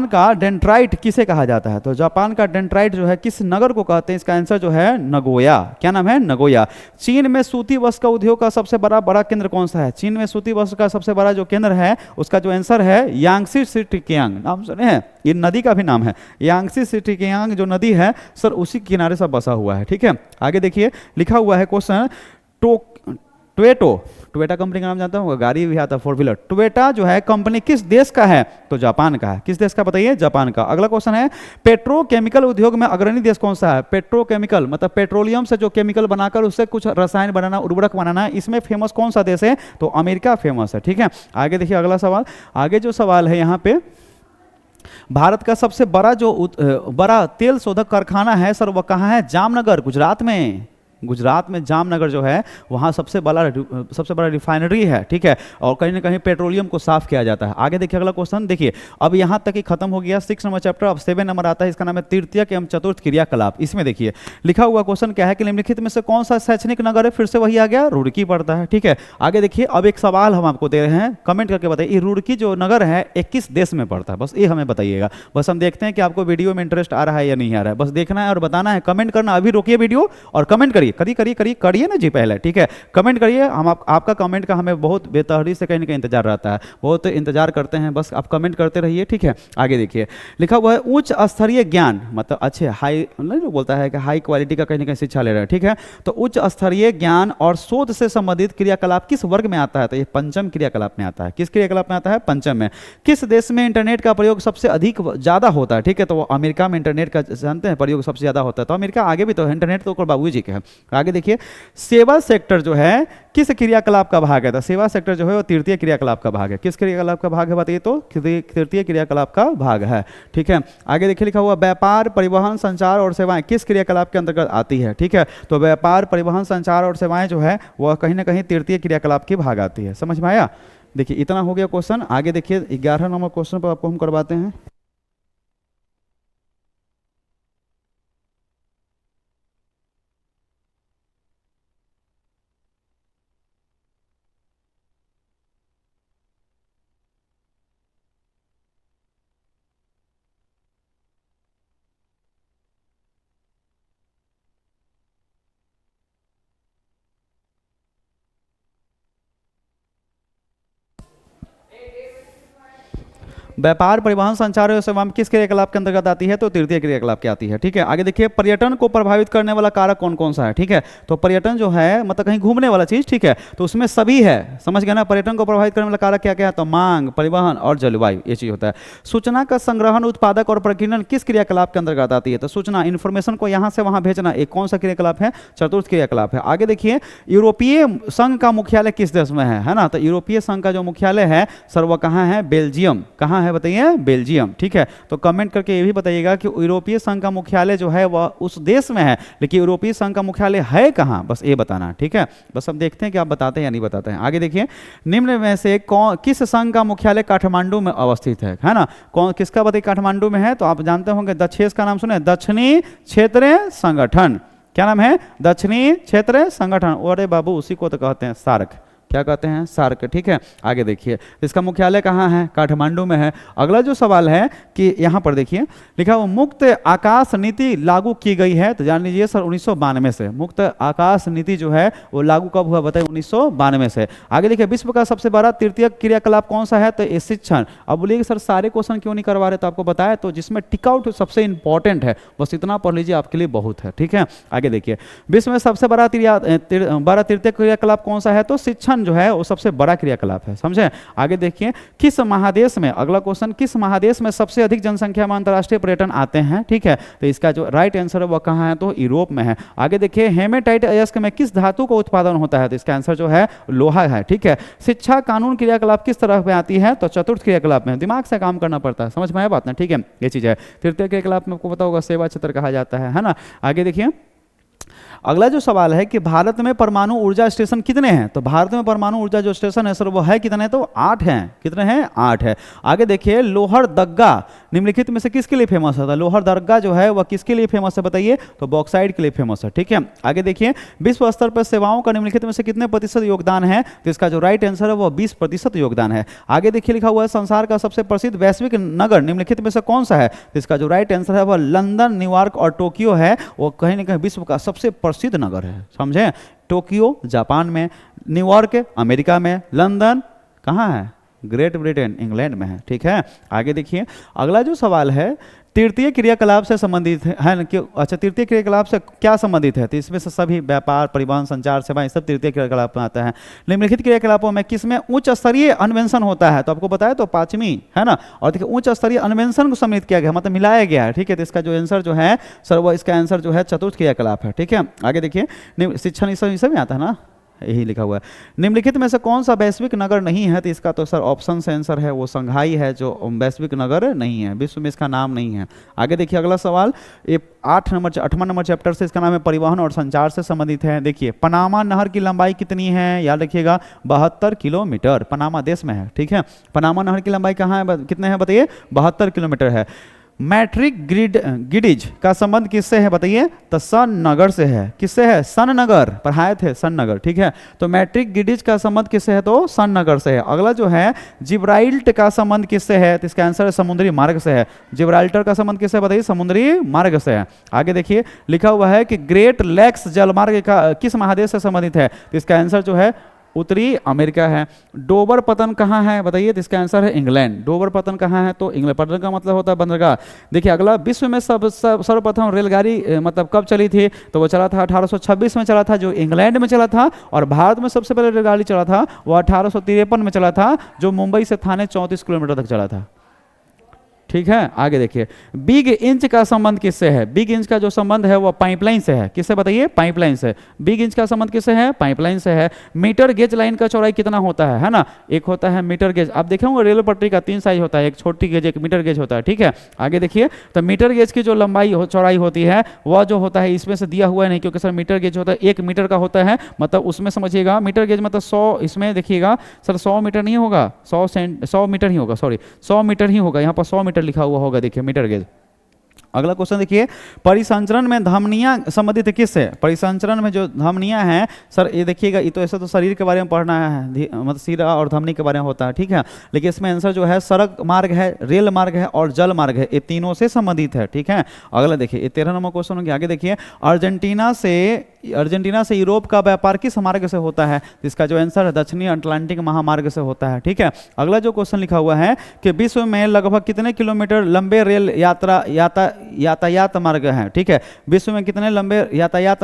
का डेंड्राइट किसे कहा जाता है, तो जापान का डेंड्राइट जो है किस नगर को कहते हैं, इसका आंसर जो है नगोया। क्या नाम है, नगोया। चीन में सूती वस्त्र का उद्योग का सबसे बड़ा केंद्र कौन सा है, चीन में सूती वस्त्र का सबसे बड़ा जो केंद्र है, उसका जो आंसर है यांगसी सिटिकियांग। नाम सुने हैं, ये नदी का भी नाम है, यांगसी सिटिकियांग जो नदी है सर, उसी किनारे से बसा हुआ है। ठीक है, आगे देखिए, लिखा हुआ है क्वेश्चन, टोयोटा कंपनी का नाम जानता हूँ, गाड़ी भी आता है, 4 व्हीलर। टोयोटा जो है कंपनी किस देश का है, तो जापान का है। किस देश का बताइए, जापान का। अगला क्वेश्चन है, पेट्रोकेमिकल उद्योग में अग्रणी देश कौन सा है, पेट्रोकेमिकल मतलब पेट्रोलियम से जो केमिकल बनाकर उससे कुछ रसायन बनाना, उर्वरक बनाना, इसमें फेमस कौन सा देश है, तो अमेरिका फेमस है। ठीक है, आगे देखिए अगला सवाल। आगे जो सवाल है यहाँ पे, भारत का सबसे बड़ा तेल शोधक कारखाना है सर, वह कहाँ है, जामनगर, गुजरात में। गुजरात में जामनगर जो है वहाँ सबसे बड़ा रिफाइनरी है। ठीक है, और कहीं ना कहीं पेट्रोलियम को साफ किया जाता है। आगे देखिए अगला क्वेश्चन, देखिए अब यहाँ तक ही खत्म हो गया 6 नंबर चैप्टर। अब 7 नंबर आता है, इसका नाम है तृतीयक एवं चतुर्थ क्रियाकलाप। इसमें देखिए लिखा हुआ क्वेश्चन क्या है कि निम्नलिखित में से कौन सा शैक्षणिक नगर है, फिर से वही आ गया, रुड़की पड़ता है। ठीक है, आगे देखिए, अब एक सवाल हम आपको दे रहे हैं, कमेंट करके बताइए, ये रुड़की जो नगर है 21 देश में पड़ता है, बस ये हमें बताइएगा। बस हम देखते हैं कि आपको वीडियो में इंटरेस्ट आ रहा है या नहीं आ रहा है, बस देखना है और बताना है, कमेंट करना। अभी रोकिए वीडियो और कमेंट करिए, करिए ना जी पहले। ठीक है, कमेंट करिए, हम आपका कमेंट का हमें बहुत बेतहरी से कहीं ना कहीं इंतजार रहता है, बहुत इंतजार करते हैं, बस आप कमेंट करते रहिए। ठीक है, आगे देखिए, लिखा हुआ है उच्च स्तरीय ज्ञान, मतलब अच्छे हाई, नहीं जो बोलता है कि हाई क्वालिटी का कहीं ना कहीं शिक्षा ले रहा है। ठीक है, तो उच्च स्तरीय ज्ञान और शोध से संबंधित क्रियाकलाप किस वर्ग में आता है, तो ये पंचम क्रियाकलाप में आता है। किस क्रियाकलाप में आता है, पंचम में। किस देश में इंटरनेट का प्रयोग सबसे अधिक ज्यादा होता है, ठीक है, तो अमेरिका में इंटरनेट का जानते हैं प्रयोग सबसे ज्यादा होता है। तो अमेरिका आगे भी तो इंटरनेट तो बाबू जी के है, आगे देखिए, सेवा सेक्टर जो है किस क्रियाकलाप का भाग है? तो सेवा सेक्टर जो है वो तृतीय क्रियाकलाप का भाग है। किस क्रियाकलाप का भाग है बताइए? तो तृतीय क्रियाकलाप का भाग है। ठीक है, आगे देखिए लिखा हुआ व्यापार, परिवहन, संचार और सेवाएं किस क्रियाकलाप के अंतर्गत आती है? ठीक है, तो व्यापार, परिवहन, संचार और सेवाएं जो है वह कहीं ना कहीं तृतीय क्रियाकलाप की भाग आती है। समझ में आया? देखिए इतना हो गया क्वेश्चन। आगे देखिए 11 नंबर क्वेश्चन पर आपको हम करवाते हैं। व्यापार, परिवहन, संचार और सेवा में किस क्रियाकलाप के अंतर्गत आती है? तो तृतीय क्रियाकलाप की आती है। ठीक है, आगे देखिए पर्यटन को प्रभावित करने वाला कारक कौन कौन सा है? ठीक है, तो पर्यटन जो है मतलब कहीं घूमने वाला चीज, ठीक है, तो उसमें सभी है। समझ गए ना? पर्यटन को प्रभावित करने वाला कारक क्या क्या है? तो मांग, परिवहन और जलवायु, ये चीज होता है। सूचना का संग्रहण, उत्पादक और प्रकीर्णन किस क्रियाकलाप के अंतर्गत आती है? तो सूचना, इन्फॉर्मेशन को यहाँ से वहां भेजना, एक कौन सा क्रियाकलाप है? चतुर्थ क्रियाकलाप है। आगे देखिए, यूरोपीय संघ का मुख्यालय किस देश में है ना? तो यूरोपीय संघ का जो मुख्यालय है सर वो कहाँ है? बेल्जियम। कहाँ है बताइए? बेल्जियम। ठीक है, तो कमेंट करके ये भी बताइएगा कि यूरोपीय संघ का मुख्यालय जो है वह उस देश में है, लेकिन यूरोपीय संघ का मुख्यालय है कहाँ, बस ये बताना। ठीक है, बस हम देखते हैं कि आप बताते हैं या नहीं बताते हैं। आगे देखिए, निम्न में से कौन किस संघ का मुख्यालय काठमांडू में अवस्थित है ना? कौन किसका बताइए काठमांडू में है? तो आप जानते होंगे दक्षेस का नाम सुने, दक्षिणी क्षेत्रीय संगठन। क्या नाम है? दक्षिणी क्षेत्रीय संगठन। अरे बाबू उसी को तो कहते हैं सार्क। क्या कहते हैं? सार्क। ठीक है, आगे देखिए इसका मुख्यालय कहाँ है? काठमांडू में है। अगला जो सवाल है कि यहाँ पर देखिए लिखा हुआ मुक्त आकाश नीति लागू की गई है, तो जान लीजिए सर 1992 से। मुक्त आकाश नीति जो है वो लागू कब हुआ बताइए? 1992 से। आगे देखिए विश्व का सबसे बड़ा तृतीय क्रियाकलाप कौन सा है? तो ये शिक्षण। अब बोलिए सर सारे क्वेश्चन क्यों नहीं करवा रहे? तो आपको बताया तो जिसमें टिक आउट सबसे इंपॉर्टेंट है, बस इतना पढ़ लीजिए आपके लिए बहुत है। ठीक है, आगे देखिए विश्व में सबसे बड़ा तृतीय क्रियाकलाप कौन सा है? तो शिक्षण जो है वो सबसे बड़ा क्रियाकलाप है। समझे? आगे देखिए किस महादेश में, अगला क्वेश्चन, किस महादेश में सबसे अधिक जनसंख्या में अंतरराष्ट्रीय पर्यटन आते हैं? ठीक है, तो इसका जो राइट आंसर है वो कहाँ है? तो यूरोप में है। आगे देखिए हेमेटाइट अयस्क में किस धातु का उत्पादन होता है? तो इसका आंसर जो है लोहा है। ठीक है, शिक्षा कानून क्रियाकलाप किस तरह में आती है? तो चतुर्थ क्रियाकलाप में। दिमाग से काम करना पड़ता है। समझ में आया बात ना? ठीक है, ये चीज है। तृतीय क्रियाकलाप में आपको पता होगा सेवा क्षेत्र कहा जाता है ना? आगे देखिए अगला जो सवाल है कि भारत में परमाणु ऊर्जा स्टेशन कितने हैं? तो भारत में परमाणु ऊर्जा जो स्टेशन है सर वो है कितने? तो 8 हैं। कितने हैं? 8 है। आगे देखिए लोहरदग्गा निम्नलिखित में से किसके लिए फेमस है? लोहरदग्गा जो है वह किसके लिए फेमस है बताइए? तो बॉक्साइट के लिए फेमस है। ठीक है, आगे देखिए विश्व स्तर पर सेवाओं का निम्नलिखित में से कितने प्रतिशत योगदान है? तो इसका जो राइट आंसर है वो 20% योगदान है। आगे देखिए लिखा हुआ है संसार का सबसे प्रसिद्ध वैश्विक नगर निम्नलिखित में से कौन सा है? तो इसका जो राइट आंसर है वह लंदन, न्यूयॉर्क और टोक्यो है। वो कहीं ना कहीं विश्व का सबसे प्रसिद्ध नगर है। समझे? टोक्यो जापान में, न्यूयॉर्क अमेरिका में, लंदन कहाँ है? ग्रेट ब्रिटेन इंग्लैंड में है। ठीक है, आगे देखिए अगला जो सवाल है तृतीय क्रियाकलाप से संबंधित है ना? क्यों? अच्छा, तृतीय क्रियाकलाप से क्या संबंधित है? तो इसमें से सभी व्यापार, परिवहन, संचार, सेवाएं सब तृतीय क्रियाकलाप में आता है। निम्नलिखित क्रियाकलापों में किसमें उच्च स्तरीय अन्वेषण होता है? तो आपको बताया तो 5वीं है ना? और देखिए उच्च स्तरीय अन्वेषण को सम्मिलित किया गया, मतलब मिलाया गया है। ठीक है, तो इसका जो आंसर जो है सर वो इसका आंसर जो है चतुर्थ क्रियाकलाप है। ठीक है, आगे देखिए शिक्षण इस सब में आता है ना? यही लिखा हुआ है। निम्नलिखित में से कौन सा वैश्विक नगर नहीं है? तो इसका तो सर ऑप्शन से आंसर है वो संघाई है जो वैश्विक नगर नहीं है, विश्व में इसका नाम नहीं है। आगे देखिए अगला सवाल ये 8वां नंबर चैप्टर से, इसका नाम है परिवहन और संचार से संबंधित है। देखिए पनामा नहर की लंबाई कितनी है? याद रखिएगा 72 किलोमीटर। पनामा देश में है। ठीक है, पनामा नहर की लंबाई कहाँ है? कितने है बताइए? 72 किलोमीटर है। मैट्रिक गिडिज का संबंध किससे है बताइए? तो सन नगर से है। किससे है? सन नगर पढ़ाए थे, सन नगर। ठीक है, तो मैट्रिक गिडिज का संबंध किससे है? तो सन नगर से है। अगला जो है जिब्राइल्ट का संबंध किससे है? तो इसका आंसर है समुद्री मार्ग से है। जिब्राल्टर का संबंध किससे बताइए? समुद्री मार्ग से है। आगे देखिए लिखा हुआ है कि ग्रेट लेक्स जलमार्ग का किस महादेश से संबंधित है? तो इसका आंसर जो है उत्तरी अमेरिका है। डोबर पतन कहाँ है बताइए? तो इसका आंसर है इंग्लैंड। डोबर पतन कहाँ है? तो इंग्लैंड। पतन का मतलब होता है बंदरगाह। देखिए अगला विश्व में सर्वप्रथम रेलगाड़ी मतलब कब चली थी? तो वो चला था 1826 में चला था, जो इंग्लैंड में चला था। और भारत में सबसे पहले रेलगाड़ी चला था वो 1853 में चला था, जो मुंबई से थाने 34 किलोमीटर तक चला था। ठीक है। आगे देखिए, बिग इंच का संबंध किससे है? बिग इंच का जो संबंध है वो पाइपलाइन से है। किससे बताइए? पाइपलाइन से। बिग इंच का संबंध किससे है? पाइपलाइन से है। मीटर गेज लाइन का चौड़ाई कितना होता है ना? एक होता है मीटर गेज, आप देखे होंगे रेल पटरी का 3 साइज होता है, एक छोटी गेज एक मीटर गेज होता है, ठीक है। आगे देखिए, तो मीटर गेज की जो लंबाई चौड़ाई होती है वह जो होता है, इसमें से दिया हुआ है नहीं, क्योंकि सर मीटर गेज होता है 1 मीटर का होता है, मतलब उसमें समझिएगा मीटर गेज मतलब 100, इसमें देखिएगा सर 100 मीटर नहीं होगा, 100 मीटर ही होगा, सॉरी 100 मीटर ही होगा, यहाँ पर 100 मीटर लिखा हुआ होगा, देखिए मीटर गेज। अगला क्वेश्चन देखिए, परिसंचरण में धमनियां संबंधित किससे? परिसंचरण में जो धमनियां हैं सर, ये देखिएगा, ये तो ऐसा तो शरीर के बारे में पढ़ना है, मतलब सिरा और धमनी के बारे में होता है, ठीक है। लेकिन इसमें आंसर जो है सड़क मार्ग है, रेल मार्ग है और जल मार्ग है, ये तीनों से संबंधित है, ठीक है। अगला देखिए, ये 13 नंबर क्वेश्चन हो गया। आगे देखिए, अर्जेंटीना से यूरोप का व्यापार किस मार्ग से होता है? इसका जो आंसर है दक्षिणी अटलांटिक महामार्ग से होता है, ठीक है। अगला जो क्वेश्चन लिखा हुआ है कि विश्व में लगभग कितने किलोमीटर लंबे रेल यातायात मार्ग हैं, ठीक है। विश्व में कितने लंबे यातायात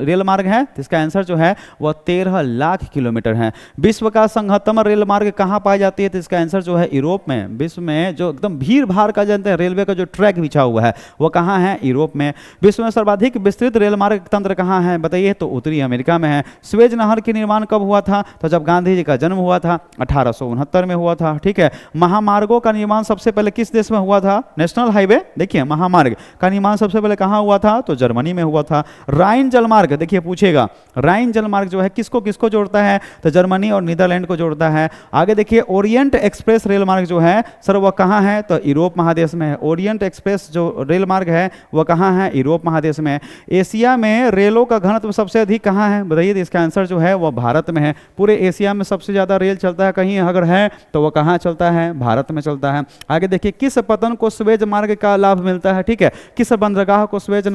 रेल मार्ग हैं? इसका आंसर जो है वह 13 लाख किलोमीटर है। विश्व का संघतम रेल मार्ग कहाँ पाई जाती है? तो इसका आंसर जो है यूरोप में। विश्व में जो एकदम भीड़ भाड़ का जानते हैं रेलवे का जो ट्रैक बिछा हुआ है वो कहाँ है? यूरोप में। विश्व में सर्वाधिक विस्तृत रेल मार्ग तंत्र कहाँ है बताइए? तो उत्तरी अमेरिका में है। स्वेज नहर के निर्माण कब हुआ था? तो जब गांधी जी का जन्म हुआ था, 1869 में हुआ था, ठीक है। महामार्गों का निर्माण सबसे पहले किस देश में हुआ था? नेशनल हाईवे, देखिए महामार्ग का निर्माण सबसे पहले कहां हुआ था? तो जर्मनी में हुआ था। राइन जलमार्ग, देखिए पूछेगा, राइन जलमार्ग जो है किसको किसको जोड़ता है? तो जर्मनी और नीदरलैंड को जोड़ता है। आगे देखिए, ओरिएंट एक्सप्रेस रेल मार्ग जो है सर वह कहां है? तो यूरोप महादेश में है। ओरिएंट एक्सप्रेस जो रेल मार्ग है वह कहां है? यूरोप महादेश में। एशिया में रेलों का घनत्व सबसे अधिक कहां है बताइए? तो इसका आंसर जो है वह भारत में है। पूरे एशिया में सबसे ज्यादा रेल चलता है कहीं अगर है तो वह कहां चलता है? भारत में चलता है। आगे देखिए, किस पतन को स्वेज मार्ग का लाभ मिलता है? ठीक है, किस बंदरगाह को स्वेज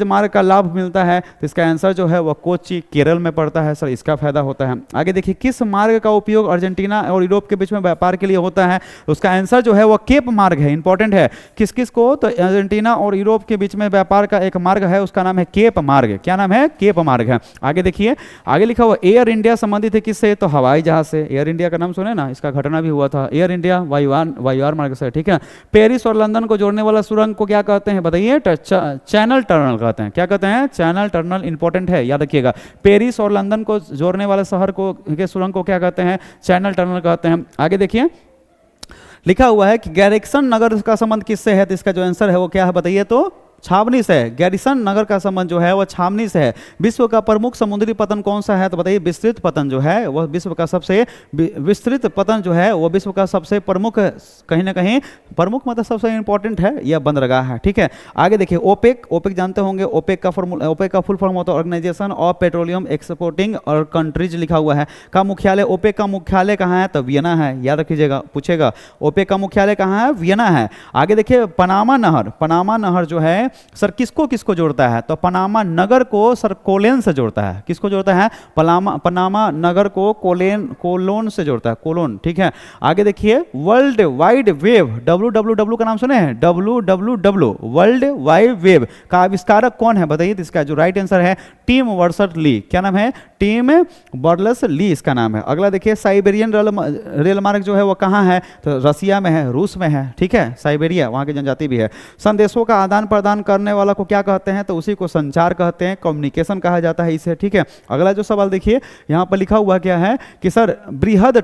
मार्ग का लाभ मिलता है? तो इसका आंसर जो है वह कोच्चि केरल में पड़ता है, सर इसका फायदा होता है। आगे देखिए, किस मार्ग का उपयोग अर्जेंटीना और यूरोप के बीच में व्यापार के लिए होता है? उसका आंसर जो है वह केप मार्ग है। इंपॉर्टेंट है, किस किस को? तो अर्जेंटीना और यूरोप के बीच में व्यापार का एक मार्ग है, उसका नाम है केप मार्ग। क्या नाम है? केप मार्ग है। आगे देखिए, आगे लिखा हुआ एयर इंडिया संबंधित है किससे? तो हवाई जहाज से। एयर इंडिया का नाम सुने ना, इसका घटना भी हुआ था। एयर इंडिया वायुयान मार्ग से, ठीक है। पेरिस और लंदन को जोड़ने वाला सुरंग को क्या कहते हैं बताइए? चैनल टनल कहते हैं। क्या कहते हैं? Channel tunnel. इंपॉर्टेंट है, याद रखिएगा। पेरिस और लंदन को जोड़ने वाले शहर को के सुरंग को क्या कहते हैं? चैनल टनल कहते हैं। आगे देखिए, लिखा हुआ है कि गैरिसन नगर का संबंध किससे है? तो इसका जो आंसर है वो क्या है बताइए? तो छावनी से है। गैरिसन नगर का संबंध जो है वह छावनी से है। विश्व का प्रमुख समुद्री पतन कौन सा है? तो बताइए, विस्तृत पतन जो है वह विश्व का सबसे विस्तृत पतन जो है वह विश्व का सबसे प्रमुख, कहीं ना कहीं प्रमुख मतलब सबसे इंपॉर्टेंट है, यह बंदरगाह है, ठीक है। आगे देखिए, ओपेक जानते होंगे। ओपेक का फुल फॉर्म होता है ऑर्गेनाइजेशन ऑफ पेट्रोलियम एक्सपोर्टिंग और कंट्रीज लिखा हुआ है। का मुख्यालय, ओपेक का मुख्यालय कहाँ है? तो वियना है, याद रखिएगा, पूछेगा ओपेक का मुख्यालय कहाँ है? वियना है। आगे देखिए, पनामा नहर जो है सर किसको किसको जोड़ता है? तो पनामा नगर को सर कोलोन से जोड़ता है। किसको जोड़ता है? पनामा नगर को कोलोन से जोड़ता है, कोलोन, ठीक है। आगे देखिए, वर्ल्ड वाइड वेब, WWW का नाम सुने हैं? WWW वर्ल्ड वाइड वेब का आविष्कारक कौन है बताइए? तो इसका जो राइट आंसर है टिम बर्नर्स ली। क्या नाम है? टिम बर्नर्स ली इसका नाम है। अगला देखिए, साइबेरियन रेल मार्ग जो है वो कहाँ है? तो रसिया में है, रूस में है, ठीक है। साइबेरिया वहाँ की जनजाति भी है। संदेशों का आदान प्रदान करने वाला को क्या कहते हैं? तो उसी को संचार कहते हैं, कम्युनिकेशन कहा जाता है इसे, ठीक है। अगला जो सवाल देखिए, यहाँ पर लिखा हुआ क्या है कि सर बृहद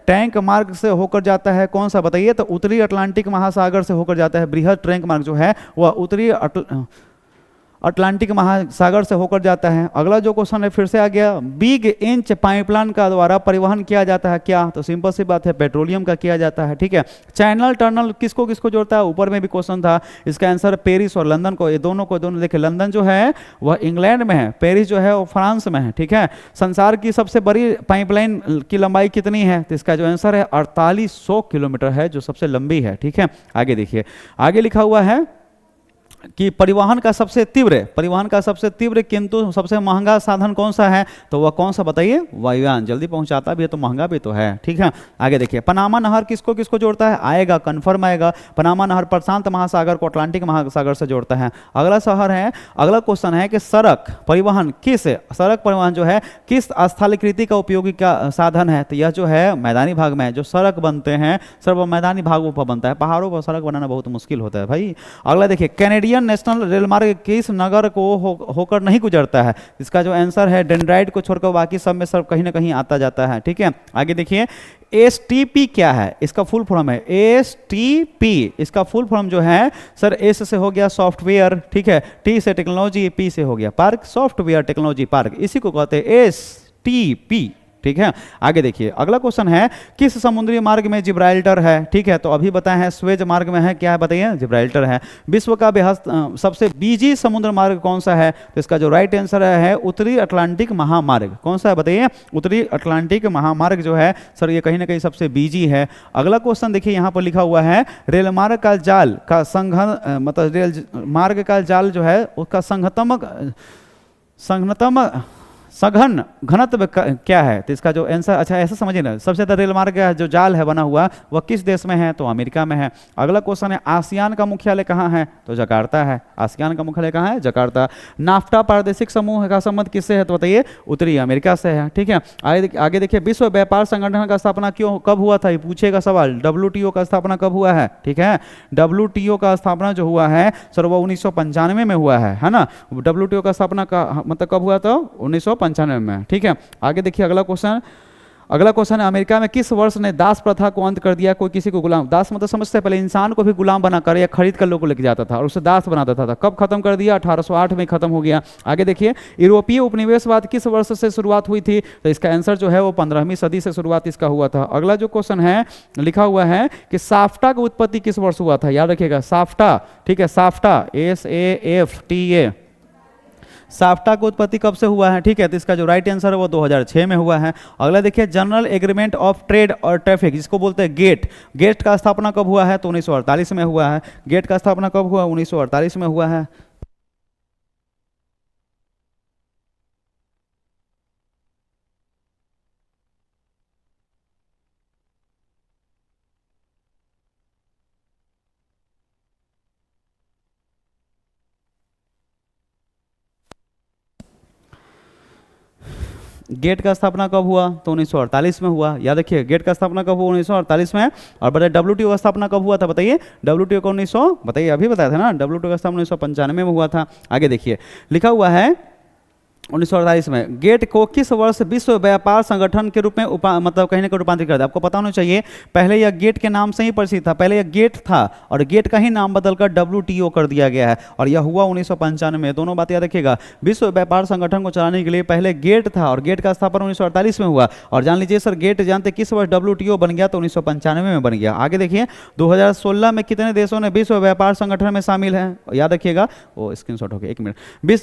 टैंक मार्ग से होकर जाता है कौन सा बताइए? तो उत्तरी अटलांटिक महासागर से होकर जाता है। बृहद टैंक मार्ग जो है वह उत्तरी अटलांटिक महासागर से होकर जाता है। अगला जो क्वेश्चन है फिर से आ गया, बिग इंच पाइपलाइन का द्वारा परिवहन किया जाता है क्या? तो सिंपल सी बात है, पेट्रोलियम का किया जाता है, ठीक है। चैनल टनल किसको किसको जोड़ता है? ऊपर में भी क्वेश्चन था, इसका आंसर पेरिस और लंदन को। ये दोनों देखिए, लंदन जो है वह इंग्लैंड में है, पेरिस जो है वो फ्रांस में है, ठीक है। संसार की सबसे बड़ी पाइपलाइन की लंबाई कितनी है? तो इसका जो आंसर है 4800 किलोमीटर है, जो सबसे लंबी है, ठीक है। आगे देखिए, आगे लिखा हुआ है कि परिवहन का सबसे तीव्र किंतु सबसे महंगा साधन कौन सा है, तो वह कौन सा बताइए, वायुयान। जल्दी पहुंचाता भी है तो महंगा भी तो है, ठीक है। आगे देखिए, पनामा नहर किसको किसको जोड़ता है, आएगा, कंफर्म आएगा। पनामा नहर प्रशांत महासागर को अटलांटिक महासागर से जोड़ता है। अगला क्वेश्चन है कि सड़क परिवहन जो है किस स्थलाकृति का उपयोगी का साधन है, तो यह जो है मैदानी भाग में जो सड़क बनते हैं सब मैदानी भागों पर बनता है, पहाड़ों पर सड़क बनाना बहुत मुश्किल होता है भाई। अगला देखिए, कैनेडियन नेशनल रेल मार्ग किस नगर को होकर नहीं गुजरता है, इसका जो आंसर है डेंड्राइट को छोड़कर बाकी सब में सब कहीं ना कहीं आता जाता है, ठीक है। आगे देखिए, एसटीपी क्या है, इसका फुल फॉर्म है एसटीपी। इसका फुल फॉर्म जो है सर, एस से हो गया सॉफ्टवेयर, ठीक है, टी से टेक्नोलॉजी, पी से हो गया पार्क, सॉफ्टवेयर टेक्नोलॉजी पार्क, इसी को कहते हैं एसटीपी, ठीक है। आगे देखिए, अगला क्वेश्चन है किस समुद्री मार्ग में जिब्राल्टर है, ठीक है, तो अभी बताए हैं स्वेज मार्ग में है, क्या है बताइए, जिब्राल्टर है। विश्व का सबसे बिजी समुद्र मार्ग कौन सा है, तो इसका जो राइट आंसर है उत्तरी अटलांटिक महामार्ग। कौन सा है बताइए, उत्तरी अटलांटिक महामार्ग जो है सर ये कहीं ना कहीं सबसे बिजी है। अगला क्वेश्चन देखिए, यहाँ पर लिखा हुआ है रेल मार्ग का जाल का संघन, मतलब रेल मार्ग का जाल जो है उसका सघन घनत्व क्या है, तो इसका जो आंसर, अच्छा ऐसा समझिए ना, सबसे ज्यादा रेल मार्ग का जो जाल है बना हुआ वह किस देश में है, तो अमेरिका में है। अगला क्वेश्चन है आसियान का मुख्यालय कहाँ है, तो जकार्ता है। आसियान का मुख्यालय कहाँ है, जकार्ता। नाफ्टा प्रादेशिक समूह का संबंध किससे है, तो बताइए उत्तरी अमेरिका से है, ठीक है। आगे देखिए, विश्व व्यापार संगठन का स्थापना कब हुआ था, ये पूछेगा सवाल। WTO का स्थापना कब हुआ है, ठीक है। WTO का स्थापना जो हुआ है सर वो 1995 में हुआ है ना। WTO का स्थापना का मतलब कब हुआ, तो 1995 में, ठीक है। आगे देखिए, अगला क्वेश्चन है अमेरिका में किस वर्ष ने दास प्रथा को अंत कर दिया। कोई किसी को गुलाम, दास मतलब समझते पहले इंसान को भी गुलाम बना कर या खरीद कर लोगों को लेके जाता था और उसे दास बनाता था। कब खत्म कर दिया, 1808 में खत्म हो गया। आगे देखिए, यूरोपीय उपनिवेशवाद किस वर्ष से शुरुआत हुई थी, तो इसका आंसर जो है वो 15वीं सदी से शुरुआत इसका हुआ था। अगला जो क्वेश्चन है लिखा हुआ है कि साफ्टा की उत्पत्ति किस वर्ष हुआ था, याद रखिएगा साफ्टा, ठीक है, साफ्टा SAFTA, साफ्टा की उत्पत्ति कब से हुआ है, ठीक है, तो इसका जो राइट आंसर है वो 2006 में हुआ है। अगला देखिए, जनरल एग्रीमेंट ऑफ ट्रेड और ट्रैफिक जिसको बोलते हैं गेट का स्थापना कब हुआ है, तो 1948 में हुआ है। गेट का स्थापना कब हुआ, 1948 में हुआ है। गेट का स्थापना कब हुआ, तो 1948 में हुआ। याद रखिए, गेट का स्थापना कब हुआ, 1948 में। और बताइए WTO का स्थापना कब हुआ था, बताइए WTO को 1900, बताइए अभी बताया था ना, WTO का स्थापना 1995 में हुआ था। आगे देखिए, लिखा हुआ है 1948 में। गेट को किस वर्ष विश्व व्यापार संगठन के रूप में मतलब कहीं ना कहीं रूपांतरित कर दिया। आपको पता होना चाहिए, पहले यह गेट के नाम से ही प्रसिद्ध था, पहले यह गेट था और गेट का ही नाम बदलकर WTO कर दिया गया है और यह हुआ 1995 में। दोनों बात याद रखिएगा, विश्व व्यापार संगठन को चलाने के लिए पहले गेट था और गेट का स्थापना 1948 में हुआ। और जान लीजिए सर, गेट जानते किस वर्ष WTO बन गया, तो 1995 में बन गया। आगे देखिए, 2016 में कितने देशों ने विश्व व्यापार संगठन में शामिल है, याद रखिएगा, वो स्क्रीनशॉट हो गया, एक मिनट।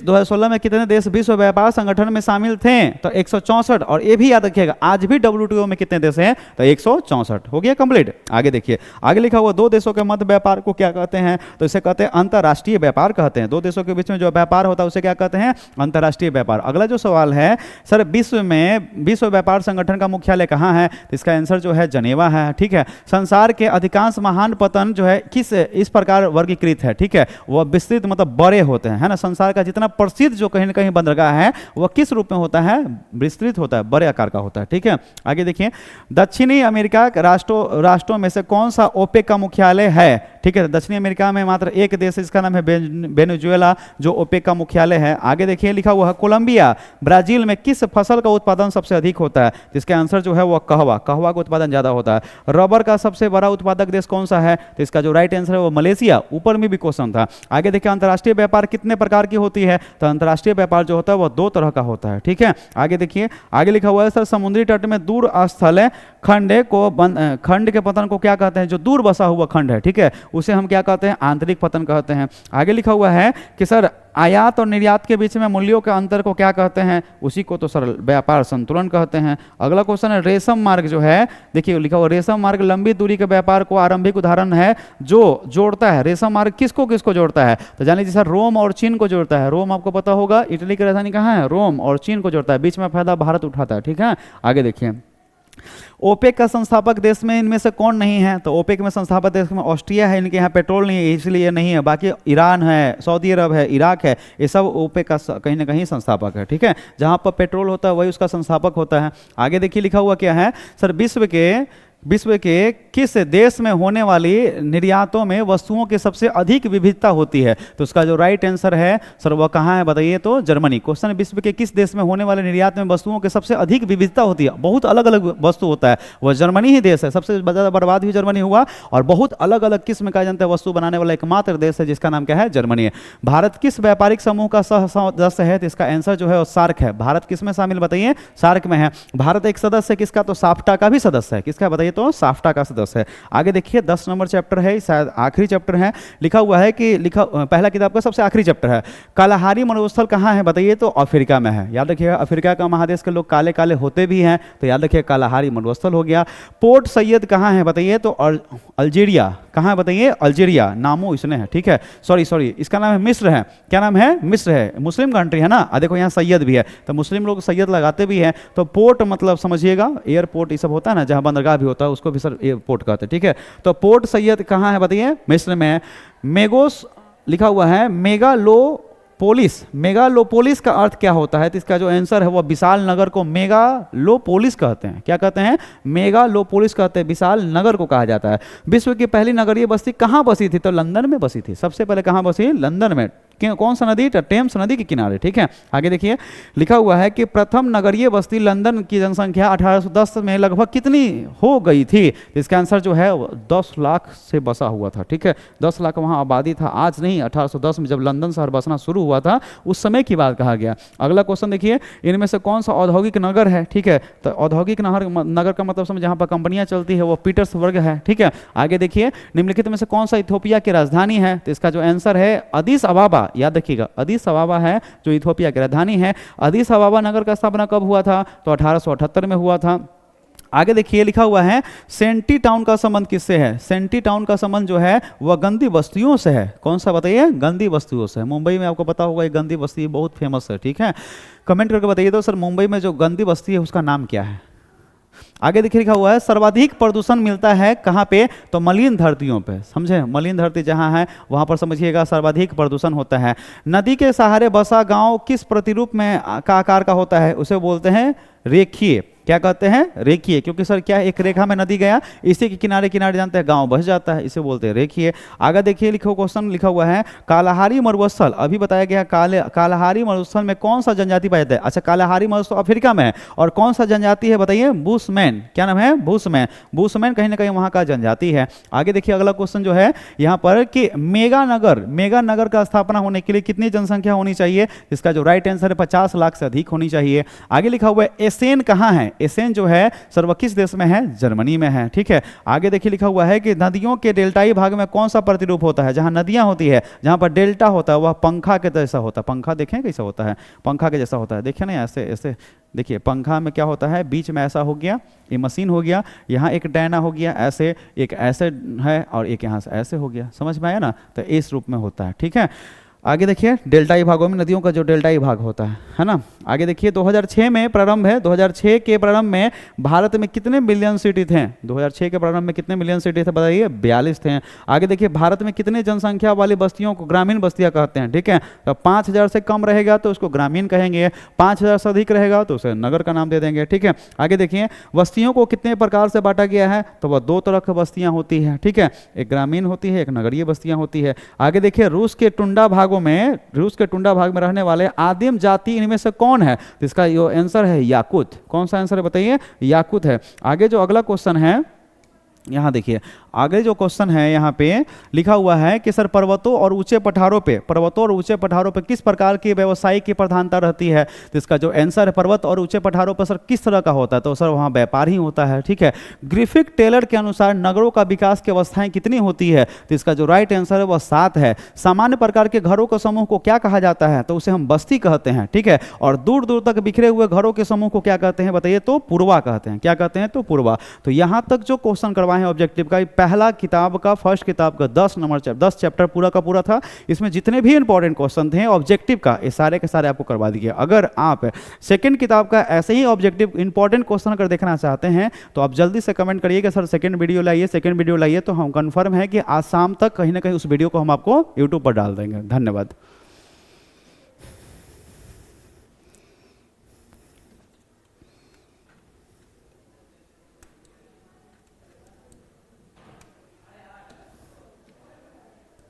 2016 में कितने देश विश्व व्यापार संगठन में शामिल थे, तो 164। और ये भी याद रखिएगा, आज भी WTO में कितने देश हैं, तो 164। हो गया कंप्लीट। आगे देखिए, आगे लिखा हुआ दो देशों के मध्य व्यापार को क्या कहते हैं, तो इसे कहते हैं अंतरराष्ट्रीय व्यापार कहते हैं। दो देशों के बीच में जो व्यापार होता है उसे क्या कहते हैं, अंतरराष्ट्रीय व्यापार। अगला जो सवाल है सर, विश्व व्यापार संगठन का मुख्यालय कहाँ है, तो इसका आंसर जो है जनेवा है, ठीक है। संसार के अधिकांश महान पतन जो है किस इस प्रकार वर्गीकृत है, ठीक है, वह विस्तृत मतलब बड़े होते हैं, है ना। संसार का जितना प्रसिद्ध जो कहीं ना कहीं बंदरगाह है वह किस रूप में होता है, विस्तृत होता है, बड़े आकार का होता है, ठीक है। आगे देखिए, दक्षिणी अमेरिका राष्ट्रों में से कौन सा ओपेक का मुख्यालय है, ठीक है। दक्षिणी अमेरिका में मात्र एक देश, इसका नाम है वेनेजुएला, जो ओपेक का मुख्यालय है। आगे देखिए, लिखा हुआ है कोलंबिया ब्राजील में किस फसल का उत्पादन सबसे अधिक होता है, जिसका आंसर जो है वो कहवा का उत्पादन ज्यादा होता है। रबर का सबसे बड़ा उत्पादक देश कौन सा है, तो इसका जो राइट आंसर है वो मलेशिया। ऊपर में भी क्वेश्चन था। आगे देखिए, अंतरराष्ट्रीय व्यापार कितने प्रकार की होती है, तो अंतरराष्ट्रीय व्यापार जो होता है वो दो तरह का होता है, ठीक है। आगे देखिए, आगे लिखा हुआ है सर, समुद्री तट में दूर स्थल खंड के पतन को क्या कहते हैं, जो दूर बसा हुआ खंड है, ठीक है, उसे हम क्या कहते हैं, आंतरिक पतन कहते हैं। आगे लिखा हुआ है कि सर आयात और निर्यात के बीच में मूल्यों के अंतर को क्या कहते हैं, उसी को तो सर व्यापार संतुलन कहते हैं। अगला क्वेश्चन है रेशम मार्ग जो है, देखिए लिखा हुआ रेशम मार्ग लंबी दूरी के व्यापार को आरंभिक उदाहरण है जो जोड़ता है। रेशम मार्ग किसको किसको जोड़ता है, तो जान लीजिए सर रोम और चीन को जोड़ता है। रोम आपको पता होगा इटली की राजधानी कहाँ है, रोम, और चीन को जोड़ता है, बीच में फायदा भारत उठाता है। ठीक है, आगे देखिए ओपेक का संस्थापक देश में इनमें से कौन नहीं है, तो ओपेक में संस्थापक देश में ऑस्ट्रिया है, इनके यहाँ पेट्रोल नहीं है इसलिए नहीं है, बाकी ईरान है, सऊदी अरब है, इराक है, ये सब ओपेक का कहीं ना कहीं संस्थापक है। ठीक है, जहाँ पर पेट्रोल होता है वही उसका संस्थापक होता है। आगे देखिए लिखा हुआ क्या है, सर विश्व के किस देश में होने वाली निर्यातों में वस्तुओं की सबसे अधिक विविधता होती है, तो उसका जो राइट आंसर है सर वह कहाँ है बताइए, तो जर्मनी। क्वेश्चन विश्व के किस देश में होने वाले निर्यात में वस्तुओं की सबसे अधिक विविधता होती है, बहुत अलग अलग वस्तु होता है, वह जर्मनी ही देश है। सबसे ज़्यादा बर्बाद भी जर्मनी हुआ और बहुत अलग अलग किस्म का जनता वस्तु बनाने वाला एकमात्र देश है जिसका नाम क्या है, जर्मनी है। भारत किस व्यापारिक समूह का सह सदस्य है, तो इसका आंसर जो है वो सार्क है। भारत किस में शामिल बताइए, सार्क में है। भारत एक सदस्य है किसका, तो साफ्टा का भी सदस्य है, किसका बताइए, तो साफ्टा का सदस्य है। आगे देखिए 10 नंबर चैप्टर है, शायद आखिरी चैप्टर है, लिखा हुआ है कि पहला किताब का सबसे आखिरी चैप्टर है। कालाहारी मरुस्थल कहाँ है बताइए, तो अफ्रीका में है। याद रखिएगा अफ्रीका का महादेश के लोग काले काले होते भी हैं, तो याद रखिए कालाहारी मरुस्थल हो गया। पोर्ट सैयद कहाँ है बताइए, तो अल्जीरिया। कहाँ है बताइए, अल्जीरिया, नामो इसने है। ठीक है, सॉरी इसका नाम है मिस्र है। क्या नाम है, मिस्र है, मुस्लिम कंट्री है ना। देखो यहाँ सैयद भी है, तो मुस्लिम लोग सैयद लगाते भी हैं। तो पोर्ट मतलब समझिएगा एयरपोर्ट ये सब होता है ना, जहाँ बंदरगाह भी होता है उसको भी सर एयरपोर्ट कहते हैं। ठीक है, तो पोर्ट सैयद कहाँ है बताइए, मिस्र में है। मेगोस लिखा हुआ है मेगालोपोलिस का अर्थ क्या होता है, तो इसका जो आंसर है वो विशाल नगर को मेगालोपोलिस कहते हैं। क्या कहते हैं, मेगालोपोलिस कहते हैं, विशाल नगर को कहा जाता है। विश्व की पहली नगरीय बस्ती कहाँ बसी थी, तो लंदन में बसी थी। सबसे पहले कहाँ बसी, लंदन में। कौन सा नदी, टेम्स नदी के किनारे। ठीक है, आगे देखिए लिखा हुआ है कि प्रथम नगरीय बस्ती लंदन की जनसंख्या 1810 में लगभग कितनी हो गई थी, इसका आंसर जो है 10 लाख से बसा हुआ था। ठीक है, 10 लाख वहाँ आबादी था, आज नहीं, 1810 में जब लंदन शहर बसना शुरू हुआ था उस समय की बात कहा गया। अगला क्वेश्चन देखिए, इनमें से कौन सा औद्योगिक नगर है। ठीक है, तो औद्योगिक नगर का मतलब समझ जहाँ पर कंपनियां चलती है वो पीटर्सबर्ग है। ठीक है, आगे देखिए निम्नलिखित में से कौन सा इथियोपिया की राजधानी है, तो इसका जो आंसर है अदीस अबाबा। याद रखिएगा अदीस अबाबा है जो इथियोपिया की राजधानी है। अदीस अबाबा नगर का स्थापना कब हुआ था, तो 1878 में हुआ था। आगे देखिए लिखा हुआ है सेंटी टाउन का संबंध किससे है, सेंटी टाउन का संबंध जो है वह गंदी बस्तियों से है। कौन सा बताइए, गंदी बस्तियों से है। मुंबई में आपको पता होगा ये गंदी बस्ती बहुत फेमस है। ठीक है, कमेंट करके बताइए तो सर मुंबई में जो गंदी बस्ती है उसका नाम क्या है। आगे देखिए लिखा हुआ है सर्वाधिक प्रदूषण मिलता है कहाँ पे, तो मलिन धरतियों पे। समझे, मलिन धरती जहाँ है वहाँ पर समझिएगा सर्वाधिक प्रदूषण होता है। नदी के सहारे बसा गांव किस प्रतिरूप में का आकार का होता है, उसे बोलते हैं रेखीय। क्या कहते हैं, रेखीय, क्योंकि सर क्या है एक रेखा में नदी गया, इसी के किनारे किनारे जानते हैं गांव बस जाता है, इसे बोलते हैं रेखीय। आगे देखिए लिखो क्वेश्चन लिखा हुआ है कालाहारी मरुस्थल, अभी बताया गया कालाहारी मरुस्थल में कौन सा जनजाति पाया जाता है। अच्छा, कालाहारी मरुस्थल अफ्रीका में है और कौन सा जनजाति है बताइए, बुशमैन। क्या नाम है, बुशमैन। बुशमैन कहीं ना कहीं वहाँ का जनजाति है। आगे देखिए अगला क्वेश्चन जो है यहाँ पर कि मेगा नगर का स्थापना होने के लिए कितनी जनसंख्या होनी चाहिए, इसका जो राइट आंसर है 50 लाख से अधिक होनी चाहिए। आगे लिखा हुआ है एसेन कहाँ है, एसेन जो है सर वह किस देश में है, जर्मनी में है। ठीक है, आगे देखिए लिखा हुआ है कि नदियों के डेल्टाई भाग में कौन सा प्रतिरूप होता है, जहां नदियां होती है जहां पर डेल्टा होता है वह पंखा के जैसा होता है। पंखा देखें कैसा होता है, पंखा के जैसा होता है। देखिए ना ऐसे ऐसे, देखिए पंखा में क्या होता है, बीच में ऐसा हो गया, ये मशीन हो गया, यहाँ एक डैना हो गया ऐसे, एक ऐसे है और एक यहाँ से ऐसे हो गया। समझ में आया ना, तो इस रूप में होता है। ठीक है, आगे देखिए डेल्टाई भागों में नदियों का जो डेल्टाई भाग होता है ना। आगे देखिए 2006 में प्रारंभ है, 2006 के प्रारंभ में भारत में कितने मिलियन सिटी थे, 2006 के प्रारंभ में कितने मिलियन सिटी थे बताइए, 42 थे। आगे देखिए भारत में कितने जनसंख्या वाली बस्तियों को ग्रामीण बस्तियां कहते हैं। ठीक है, तो 5000 से कम रहेगा तो उसको ग्रामीण कहेंगे, 5000 से अधिक रहेगा तो उसे नगर का नाम दे देंगे। ठीक है, आगे देखिए बस्तियों को कितने प्रकार से बांटा गया है, तो वह 2 तरह की बस्तियां होती है। ठीक है, एक ग्रामीण होती है, एक नगरीय बस्तियां होती है। आगे देखिए रूस के टुंडा भाग में रहने वाले आदिम जाति इनमें से कौन है, तो इसका आंसर है याकूत। कौन सा आंसर है बताइए, याकूत है। आगे जो अगला क्वेश्चन है यहाँ देखिए आगे जो क्वेश्चन है यहाँ पे लिखा हुआ है कि सर पर्वतों और ऊंचे पठारों पे किस प्रकार की व्यवसाय की प्रधानता रहती है। तो इसका जो आंसर है पर्वत और ऊंचे पठारों पर सर किस तरह का होता है, तो सर वहाँ व्यापार ही होता है। ठीक है, ग्रिफिथ टेलर के अनुसार नगरों का विकास की अवस्थाएं कितनी होती है, तो इसका जो राइट आंसर है वह 7 है। सामान्य प्रकार के घरों के समूह को क्या कहा जाता है, तो उसे हम बस्ती कहते हैं। ठीक है, और दूर दूर तक बिखरे हुए घरों के समूह को क्या कहते हैं बताइए, तो पूर्वा कहते हैं। क्या कहते हैं, तो पूर्वा। तो यहाँ तक जो क्वेश्चन करवाए हैं ऑब्जेक्टिव का, पहला किताब का फर्स्ट किताब का 10 चैप्टर पूरा का पूरा था। इसमें जितने भी इंपॉर्टेंट क्वेश्चन थे ऑब्जेक्टिव का, ये सारे के सारे आपको करवा दिए। अगर आप सेकंड किताब का ऐसे ही ऑब्जेक्टिव इंपॉर्टेंट क्वेश्चन अगर देखना चाहते हैं तो आप जल्दी से कमेंट करिए कि सर सेकंड वीडियो लाइए, तो हम कंफर्म है कि आज शाम तक कहीं ना कहीं उस वीडियो को हम आपको यूट्यूब पर डाल देंगे। धन्यवाद।